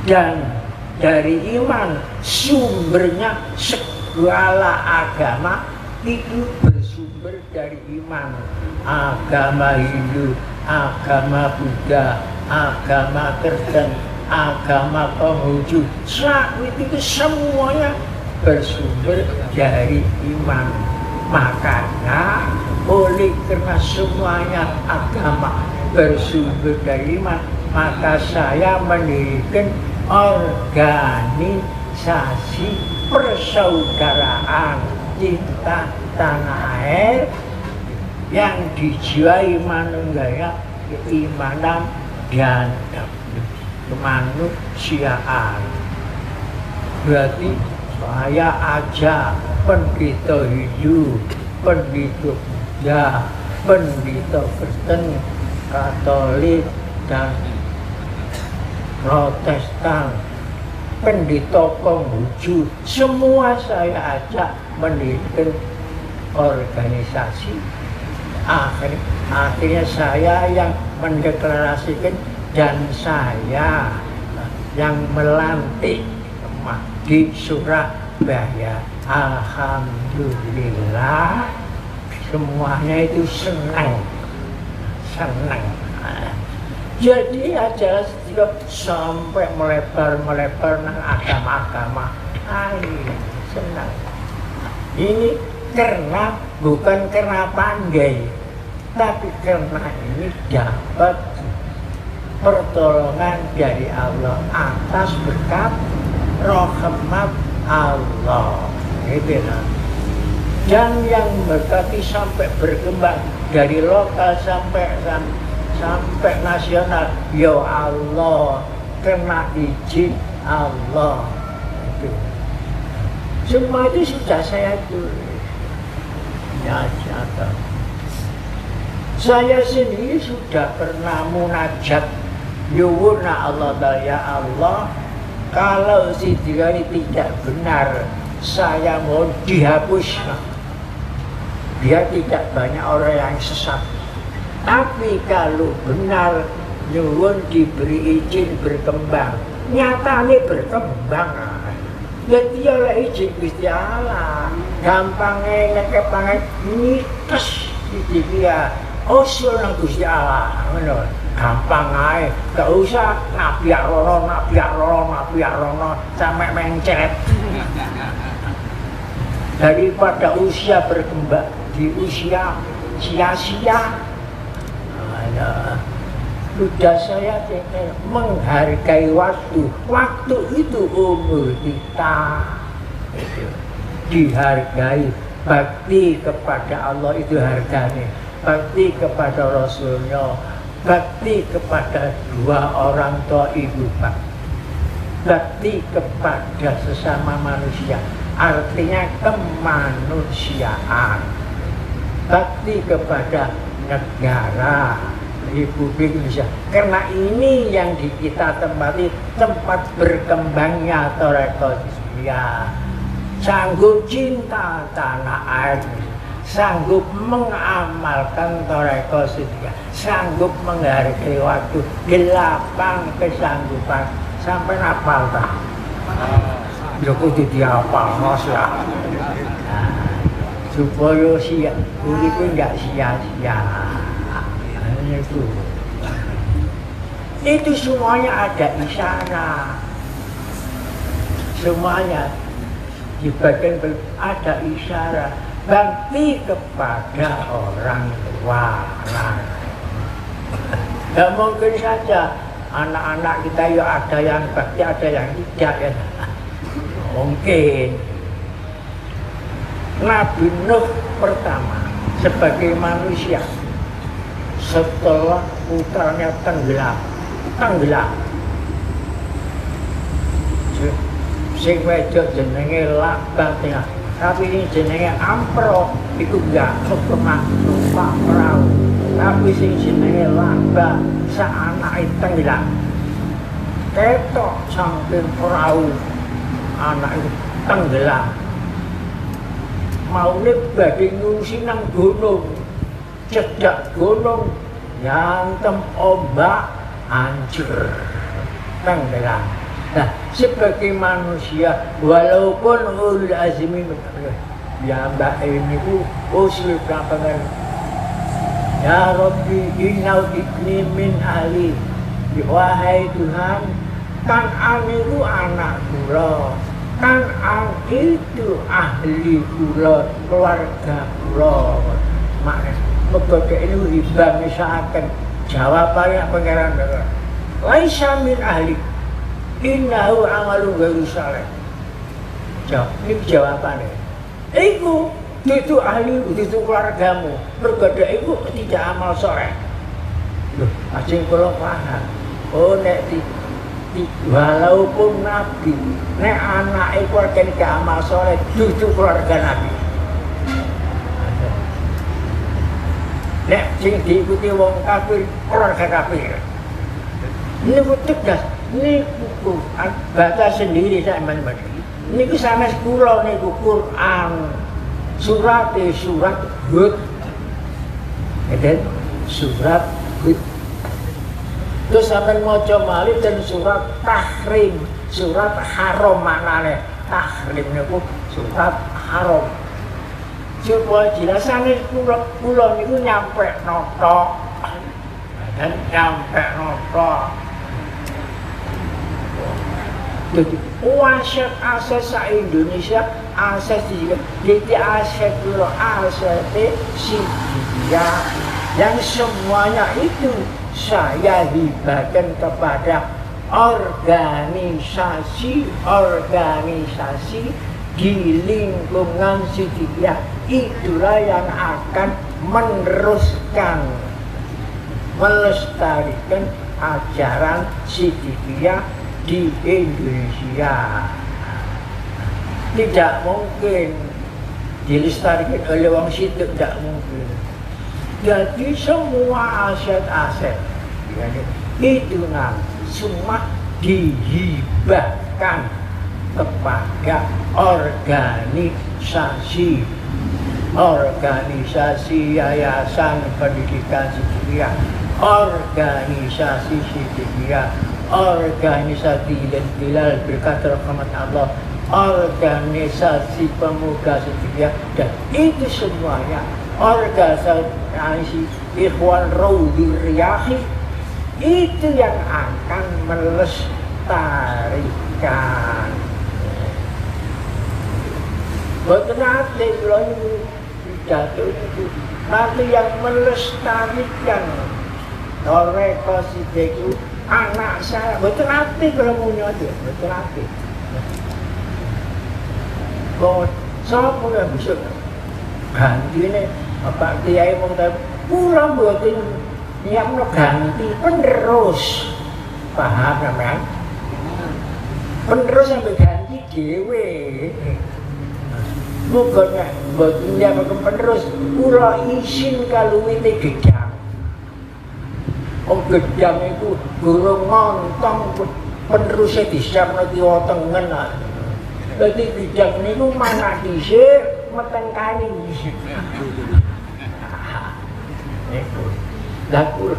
Dan dari iman sumbernya segala agama itu bersumber dari iman. Agama Hindu, agama Buddha, agama Kristen, agama Konghucu, Sakwit itu semuanya bersumber dari iman. Makanya oleh karena semuanya agama bersumber dari iman, maka saya mendirikan organisasi persaudaraan cinta tanah air yang dijiwai manunggaya keimanan dan kemanusiaan. Berarti saya ajak pendeta Hindu, pendeta Buddha, pendeta Kristen, Katolik dan Protestan, pendeta Konghucu, semua saya ajak mendirikan organisasi. Akhirnya saya yang mendeklarasikan dan saya yang melantik di Surabaya. Alhamdulillah semuanya itu senang. Jadi aja sampai melebar nang agama-agama. Senang. Ini bukan karena pandai, Tapi karena ini dapat pertolongan dari Allah atas berkat rahmat Allah. Gitu ya. Dan yang berkati sampai berkembang dari lokal sampai nasional, ya Allah, kena izin Allah. Itu. Semua itu sudah saya tulis. Ya, jatuh. Saya sendiri sudah pernah munajat nyuwuna Allah, ya Allah, kalau sidra ini tidak benar, saya mohon dihapus. Biar tidak banyak orang yang sesat. Tapi kalau benar, nyuwun diberi izin berkembang. Nyatanya berkembang. Jadi oleh izin Gusti Allah. Gampangnya kepangan mitos di dia. Usul nang Gusti Allah. Ngono. Gampang ae. Gak usah nabiak rono sampai mencret. Daripada usia berkembang di usia sia-sia, sudah saya menghargai waktu. Waktu itu umur kita, dihargai. Bakti kepada Allah itu harganya, bakti kepada Rasulnya, bakti kepada dua orang tua ibu bapak, bakti kepada sesama manusia. Artinya kemanusiaan, bakti kepada negara Republik Indonesia. Karena ini yang di kita tempati tempat berkembangnya Thoreko Hizbiyah. Sanggup cinta tanah air, sanggup mengamalkan Thoreko Hizbiyah, sanggup menghargai waktu, gelapang kesanggupan sampai napal tak. Joko di apa ya, supaya uripnya nggak sia-sia. Itu semuanya ada isyarat, semuanya di bagian ada isyarat. Bakti kepada orang tua. Nggak mungkin saja anak-anak kita ya ada yang bakti, ada yang tidak ya. Mungkin Nabi Nuh pertama sebagai manusia setelah putranya tenggelam sing wedok jenenge Labah tengah, tapi ini jenenge Ampro itu enggak pernah numpak perahu, tapi sing jenenge Labah saanake tenggelam ketok samping perahu anak itu tenggelam. Maune badhe ngungsi nang gunung, cedak gunung yantem ombak hancur tenggelam. Nah, sebagai manusia walaupun ulul azmi ya mbak ini ku usul kapangan ya Rabbi innau ibni min ahli, wahai Tuhan, Kan'an itu anak kula, Kan'an itu ahli kula, keluarga kula. Maknanya mereka ini hibah misalkan jawabannya pengeran laisa min ahli innahu amalu ghairu saleh. Ini jawabannya. Iku itu ahli, itu keluargamu, mereka itu tidak amal soleh. Loh, asing kula paham. Oh nek walaupun Nabi, nek anak keluarga ini gak amal soleh, itu keluarga Nabi. Nek sing diikuti wong kafir, keluarga kafir. Ini tegas, ini baca sendiri saya teman-teman. Ini sanes kula niku Quran, surat Hud, surat Hud. Terus sampai maca malih dan surat Tahrim, surat Haram maknane. Tahrim niku surat Haram. Supaya jelasane kula niku nyampe notok. Dan nyampe notok. Jadi aset se-Indonesia, aset juga. Jadi aset kula aset Hizbiyah. yang semuanya itu saya hibahkan kepada organisasi di lingkungan Sidikiyah. Itulah yang akan meneruskan, melestarikan ajaran Sidikiyah di Indonesia. Tidak mungkin dilestarikan oleh orang situ, tidak mungkin. Jadi semua aset-aset itu nanti semua dihibahkan kepada organisasi Yayasan Pendidikan Sidikiyah, organisasi Sidikiyah, organisasi Hilal Berkat Rahmat Allah, organisasi Pemuda Sidikiyah, dan itu semuanya organisasi Ikhwan Raudhur Riyaahi itu yang akan melestarikan. Betul nanti kalau itu jatuh itu nanti yang melestarikan Toreko Sidikiyah anak saya. Betul nanti kalau punya itu, betul nanti. Kau siapa yang bisa ganti ini? Bapak Kiai mengatakan pulang buatin yang ganti penerus, paham namanya? Penerus yang berganti dewe. Bukannya buatin dia pakai penerus, pulau isin kalau ini gedang. Oh gedang itu guru ngontong penerusnya disiap nanti otengen. Jadi gedang ini mana disir? Meteng kali. Laku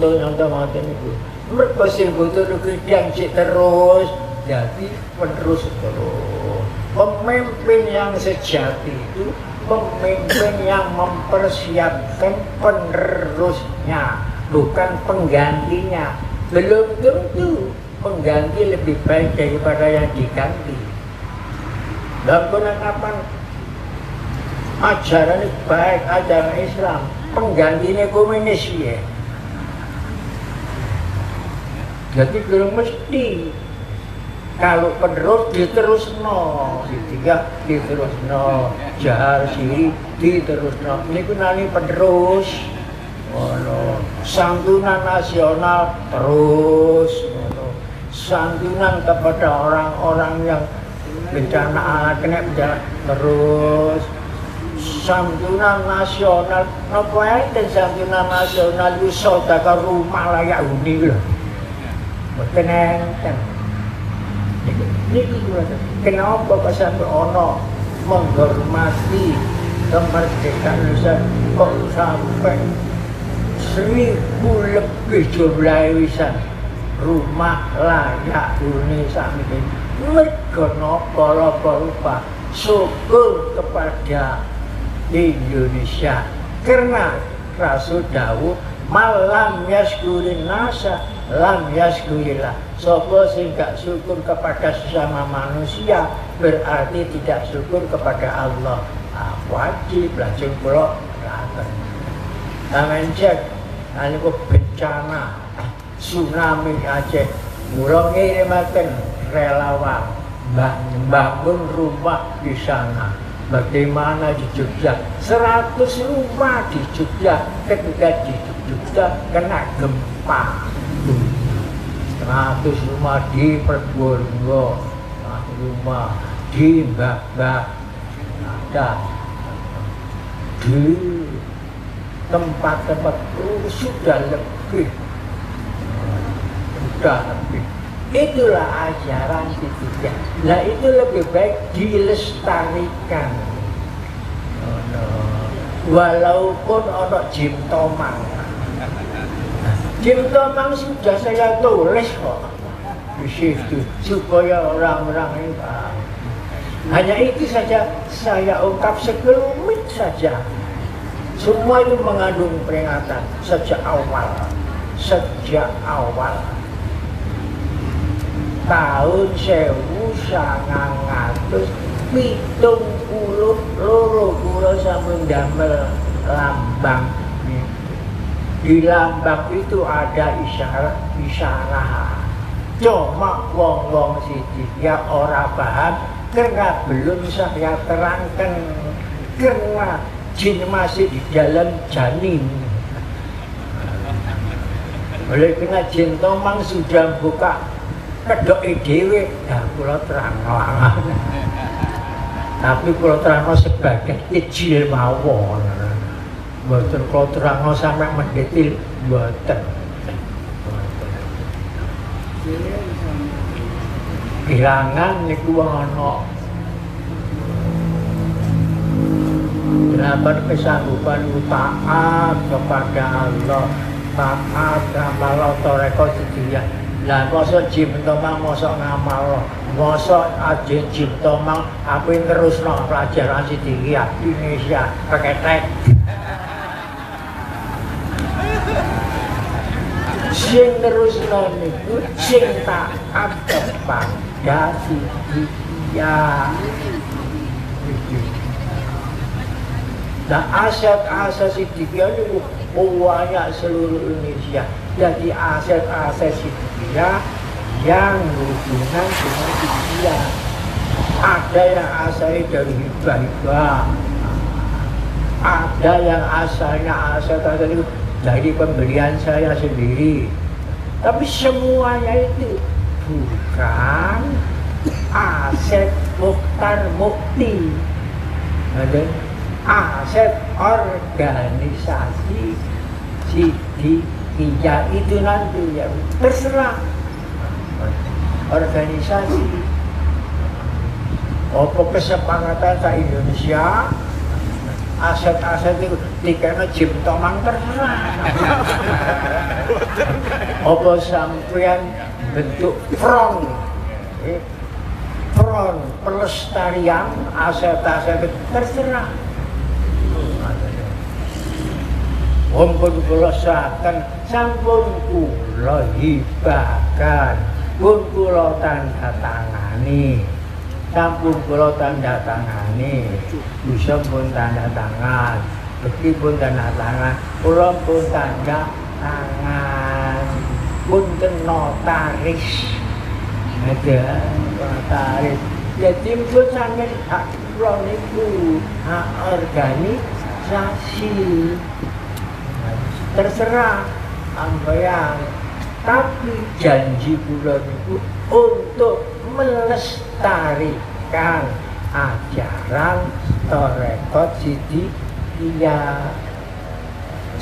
nonton itu. Mereka sih betul gedang sih terus. Jadi penerus terus. Pemimpin yang sejati itu pemimpin yang mempersiapkan penerusnya, bukan penggantinya. Belum tentu pengganti lebih baik daripada yang diganti. Dan penangkapan ajaran ini baik, ajaran Islam, penggantinya komunis ya. Jadi belum mesti kalau penerus diterusno, Sidikiyah diterusno, Jahar Siri diterusno. Ini kunani penerus, santunan nasional terus, santunan kepada orang-orang yang bencana alam kena bencana terus. Santunan nasional, apa ya? Santunan nasional itu sedekah rumah layak huni loh. Betul enten. Kenapa Pak sampai ono menghormati kemerdekaan Indonesia kok sampai 1000 lebih jumlah wisan rumah layak huni sami ini? Mergo napa rupa syukur kepada Indonesia, karena Rasul Dawud malam yaskurin nasa lam yaskurillah. Sapa sing gak syukur kepada sesama manusia berarti tidak syukur kepada Allah. Wajib lajeng kula ngaten. Sampeyan cek niku bencana tsunami Aceh, kula ngirimaken relawan bangun rumah di sana. Bagaimana di Jogja? 100 rumah di Jogja ketika di Jogja kena gempa. 100 rumah di Probolinggo, 100 rumah di Mbak, ada di tempat-tempat sudah lebih. Itulah ajaran Sidikiyah. Nah itu lebih baik dilestarikan. Walaupun ono Jim Tomang. Jim Tomang sudah saya tulis kok di situ supaya orang-orang ini paham. Hanya itu saja saya ungkap sekelumit saja. Semua itu mengandung peringatan sejak awal. Tahun 1972 kula sampun damel lambang Di lambang itu ada isyarat. Cuma wong-wong siji ya ora paham karena belum saya terangkan, karena jin masih di dalam janin. Oleh karena jin tomang sudah buka kedok dhewe, ya kula terangno. Tapi kula terangno sebagai kecil mawon. Mboten kula terangno sampe mendetil mboten. Kehilangan niku ana. Kenapa kesanggupan taat kepada Allah, taat ngamal toreko sedia. Lah mosok jim tomang mosok ngamal, mosok aja jim tomang apa terusno pelajaran sedia Indonesia pakai tek. Sing terusno niku sing taat kepada sedia. Nah aset-aset Sidikiyah itu banyak seluruh Indonesia. Jadi aset-aset Sidikiyah yang hubungan dengan Sidikiyah. Ada yang asalnya dari hibah-hibah, ada yang asalnya aset-aset itu dari pembelian saya sendiri. Tapi semuanya itu bukan aset Mukhtar Mukti. Ada aset organisasi Sidikiyah itu nanti ya terserah organisasi apa kesepakatan ke Indonesia aset-aset itu dikena jim tomang terserah apa sampean bentuk front pelestarian aset-aset itu terserah. Mumpun kula saken sampun kula hibahkan, pun kula tanda tangani, sampun kula tanda tangani, bisa pun tanda tangan, meskipun tanda tangan, kula pun tanda tangan, pun notaris, ada notaris. Jadi pun sampai hak kula niku hak organisasi. Terserah ambeyan, tapi janji kula niku untuk melestarikan ajaran tarekat Sidikiyah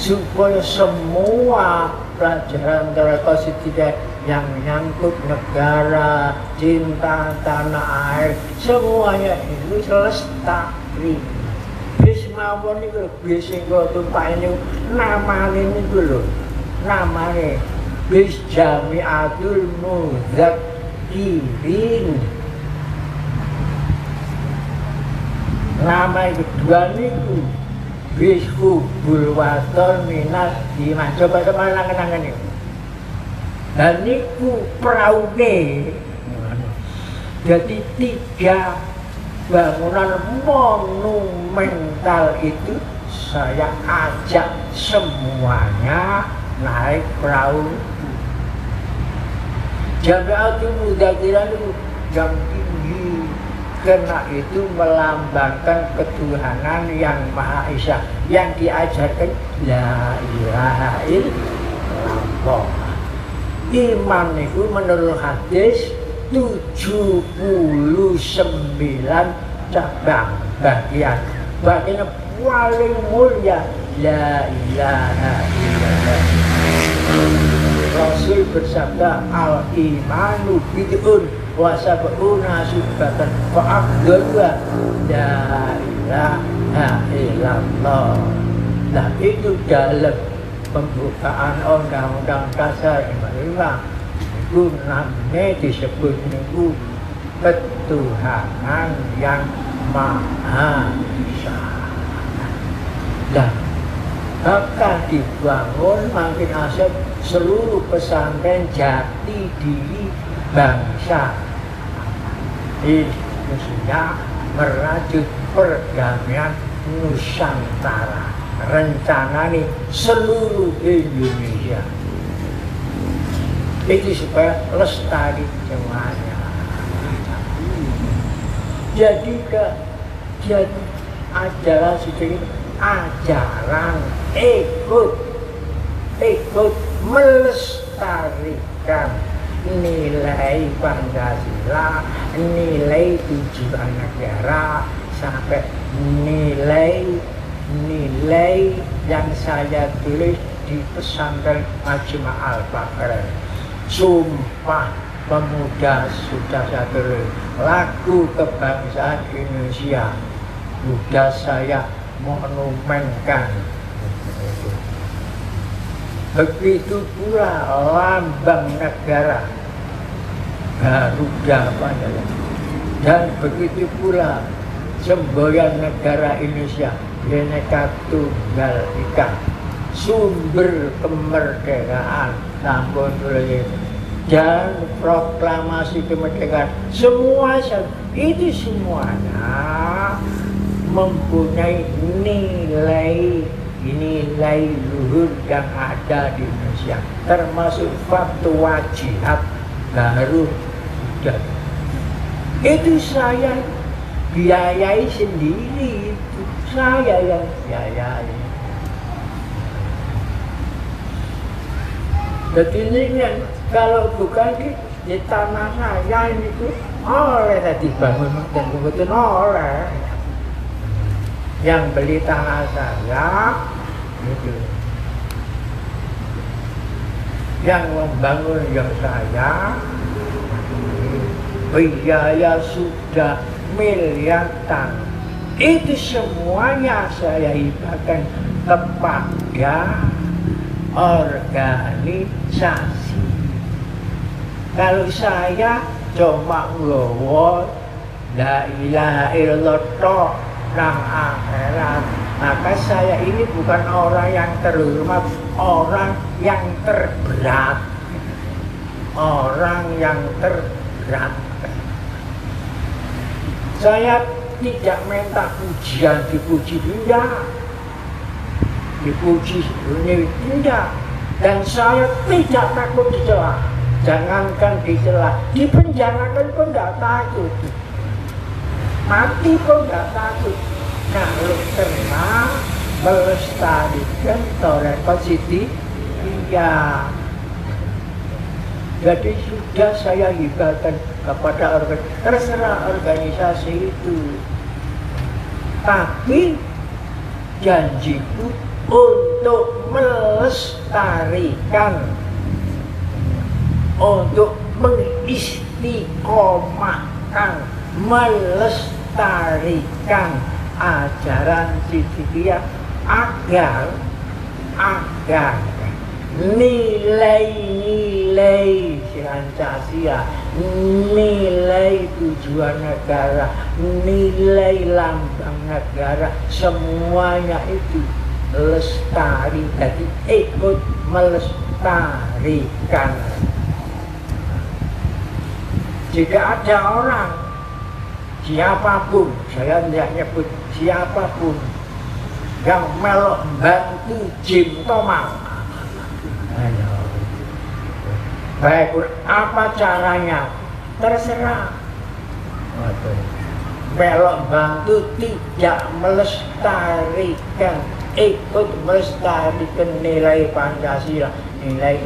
supaya semua pelajaran tarekat Sidikiyah yang menyangkut negara, cinta tanah air, semuanya itu lestari. Mawon niku bis sing kula tumpaki niku namane niku lho. Namane bis Jamiatul Mudzakirin. Nama kedua niku bis Hubul Waton Minat Dimas. Coba teman nangan niku. Dan niku praune. Jadi 3 bangunan monumental itu saya ajak semuanya naik perahu. Jamiatul Mudzakirin itu yang tinggi karena itu melambangkan ketuhanan yang Maha Esa yang diajarkan la ilaha illallah. Iman itu menurut hadis 79 cabang bagian paling mulia la ilaha illallah. Rasul bersabda al-imanu bid'un wa sab'una syubatan fa afdalha la ilaha illallah. Nah itu dalam pembukaan Undang-Undang Dasar 45 itu namanya disebut niku ketuhanan yang Maha Esa. Dan bakal dibangun makin aset seluruh pesantren jati diri bangsa. Ini sudah merajut perdamaian Nusantara. rencana nih seluruh Indonesia itu supaya lestari semuanya. Jadi ajaran suci ini ajaran ikut melestarikan nilai Pancasila, nilai tujuan negara, sampai nilai yang saya tulis di pesantren Majma' Al-Fakhr. Sumpah Pemuda sudah saya tulis, lagu kebangsaan Indonesia sudah saya monumenkan. Begitu pula lambang negara Garuda Pancasila, dan begitu pula semboyan negara Indonesia Bhinneka Tunggal Ika, sumber kemerdekaan sampun tulis, dan proklamasi kemerdekaan semua itu semuanya mempunyai nilai luhur yang ada di Indonesia, termasuk fatwa jihad baru sudah. Itu saya biayai sendiri, itu saya yang biayai. Jadi ini kalau bukan di tanah saya ini tuh oleh tadi bangun dan kebetulan oleh yang beli tanah saya itu, yang membangun yang saya, biaya sudah miliaran. Itu semuanya saya hibahkan kepada organisasi. Kalau saya cuma nggawa la ilaha illallah nang akhirat, maka saya ini bukan orang yang terhormat, orang yang terberat, orang yang terberat. Saya tidak minta pujian, dipuji tidak, dipuji ini tidak, dan saya tidak takut dicela. Jangankan dicela, dipenjarakan pun tidak takut, mati pun tidak takut. Kalau pernah melestarikan Torek positif, iya. Jadi sudah saya hibahkan kepada terserah organisasi itu. Tapi janjiku untuk melestarikan, untuk mengistiqomahkan, melestarikan ajaran Sidikiyah agar nilai-nilai Pancasila, nilai tujuan negara, nilai lambang negara, semuanya itu lestari, jadi ikut melestarikan. Jika ada orang, siapapun, saya tidak nyebut siapapun, yang melok bantu Jim Tomang, baik apa caranya terserah, melok bantu tidak melestarikan, ikut melestarikan nilai Pancasila, nilai.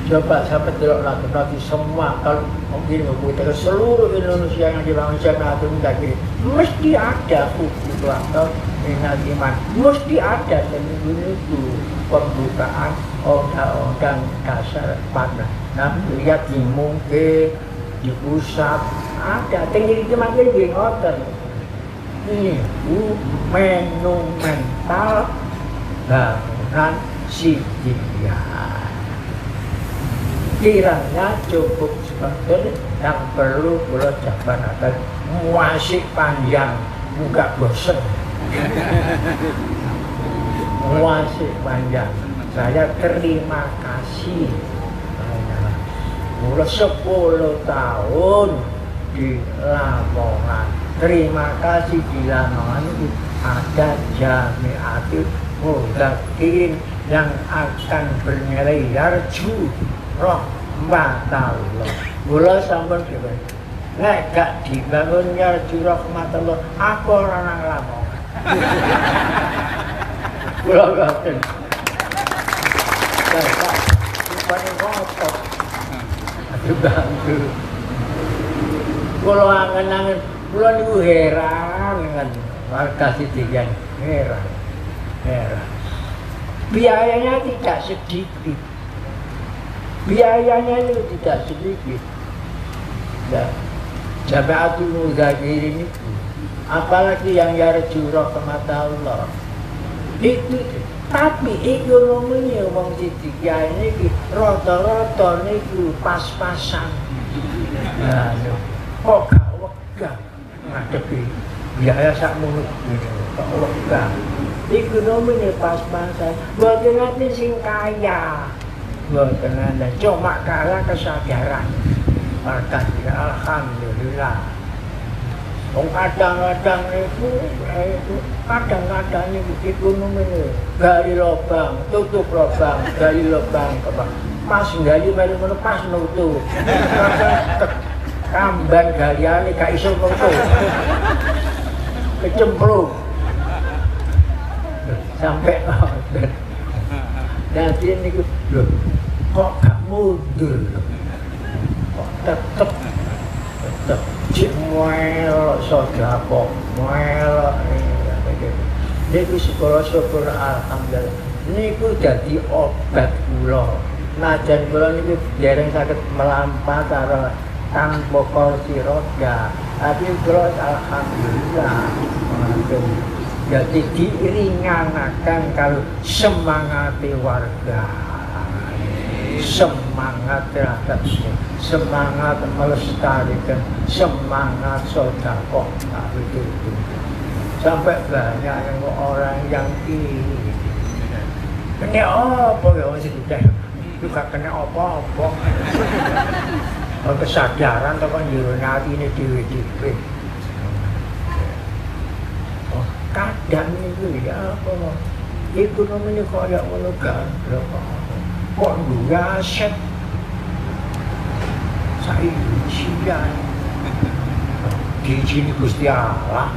Coba sampai tidak lagi semua, kalau mungkin membutuhkan seluruh Indonesia yang dibangun Jamiatul Mutakin, mesti ada buku atau minat iman, mesti ada seminggu itu pembukaan undang-undang dasar pada. Nah, lihat di mungkin di pusat ada, tinggi itu makin di hotel. Ini monumental bangunan Sidikiyah. Kiranya cukup sebentar, yang perlu kalau jabatan masih panjang, nggak bosan. Masih panjang. Saya terima kasih. Mulai 10 tahun di Lamongan. Terima kasih bila itu ada Jamiatul Mudzakirin yang akan bernilai yarju rahmatullah. Kula sampun dipun. Nek gak dibangun yarju rahmatullah, aku ora nang Lamongan. Kula ngaten. Bapak, rupane ngotot. Aduh bantu. Kula angen-angen, kula niku heran dengan warga Sidikian. Heran. Biayanya tidak sedikit. Biayanya itu tidak sedikit. Nah, Jamiatul Mudzakirin itu, apalagi yang yarju rahmatullah. Itu tapi ekonominya wong Sidikian ini rata-rata niku pas-pasan. Nah, kok gak wegah ngadepi biaya sakmono kok wegah. Ekonominya pas-pasan. Mboten ate sing kaya. Mboten ana, cuma kalah kesadaran. Alhamdulillah. Wong kadang-kadang itu kadang-kadang itu ekonomi gali lubang, tutup lubang, gali lubang, pas gali melu pas nutup. Kamban galiane gak iso nutup. Kecemplung. Sampai dan dia niku lho kok gak mundur kok tetep muel sodako muel niku syukur alhamdulillah niku jadi obat kula najan kula niku dereng saged melampah karo tanpa kursi roda tapi kula alhamdulillah jadi diringankan kalau semangat warga, semangat terhadapnya, semangat melestarikan, semangat sedekah itu. Sampai banyak yang orang yang ini kena apa ya masih tidak juga kena apa-apa. Kesadaran atau kan hati ini dewi-dewi. Kadang itu ya apa ekonomi ini kaya ngono kan kok duwe aset saya diizini Gusti Allah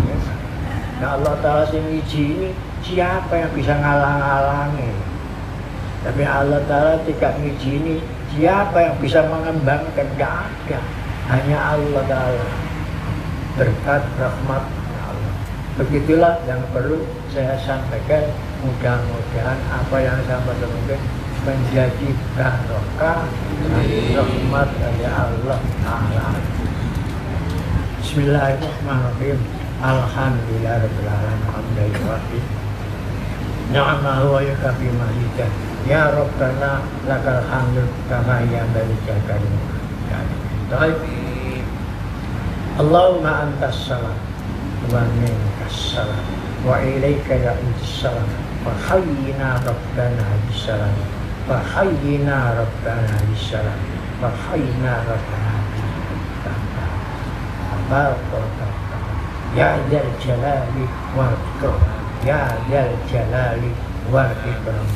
nah Allah Ta'ala sing ngizini siapa yang bisa ngalang-alangi tapi Allah Ta'ala tidak ngizini siapa yang bisa mengembangkan gak ada hanya Allah Ta'ala berkat rahmat. Begitulah yang perlu saya sampaikan. Mudah-mudahan apa yang saya sampaikan menjadi barokah dan rahmat dari Allah Ta'ala. Bismillahirrahmanirrahim. Alhamdulillahirabbil alamin. Alhamdulillah. Ni'mahu wa yakfi mahidan. Ya Rabbana lakal hamdu kama yanbaghi karim. Baik. Allahumma antas salam wa minkas salam wa ilaika ya'udus salam wa hayyina rabbana bisalam wa hayyina rabbana bisalam wa hayyina rabbana bisalam ya dzal jalali wal ikram ya dzal jalali wal ikram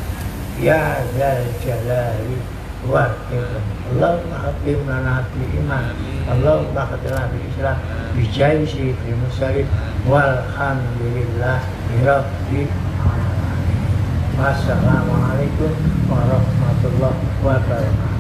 ya dzal jalali wal ikram Allahumma habibna nabi iman Allahumma khadilna bil islam bijai syifri musalim walhamdulillah rabbil alamin. Wassalamualaikum warahmatullahi wabarakatuh.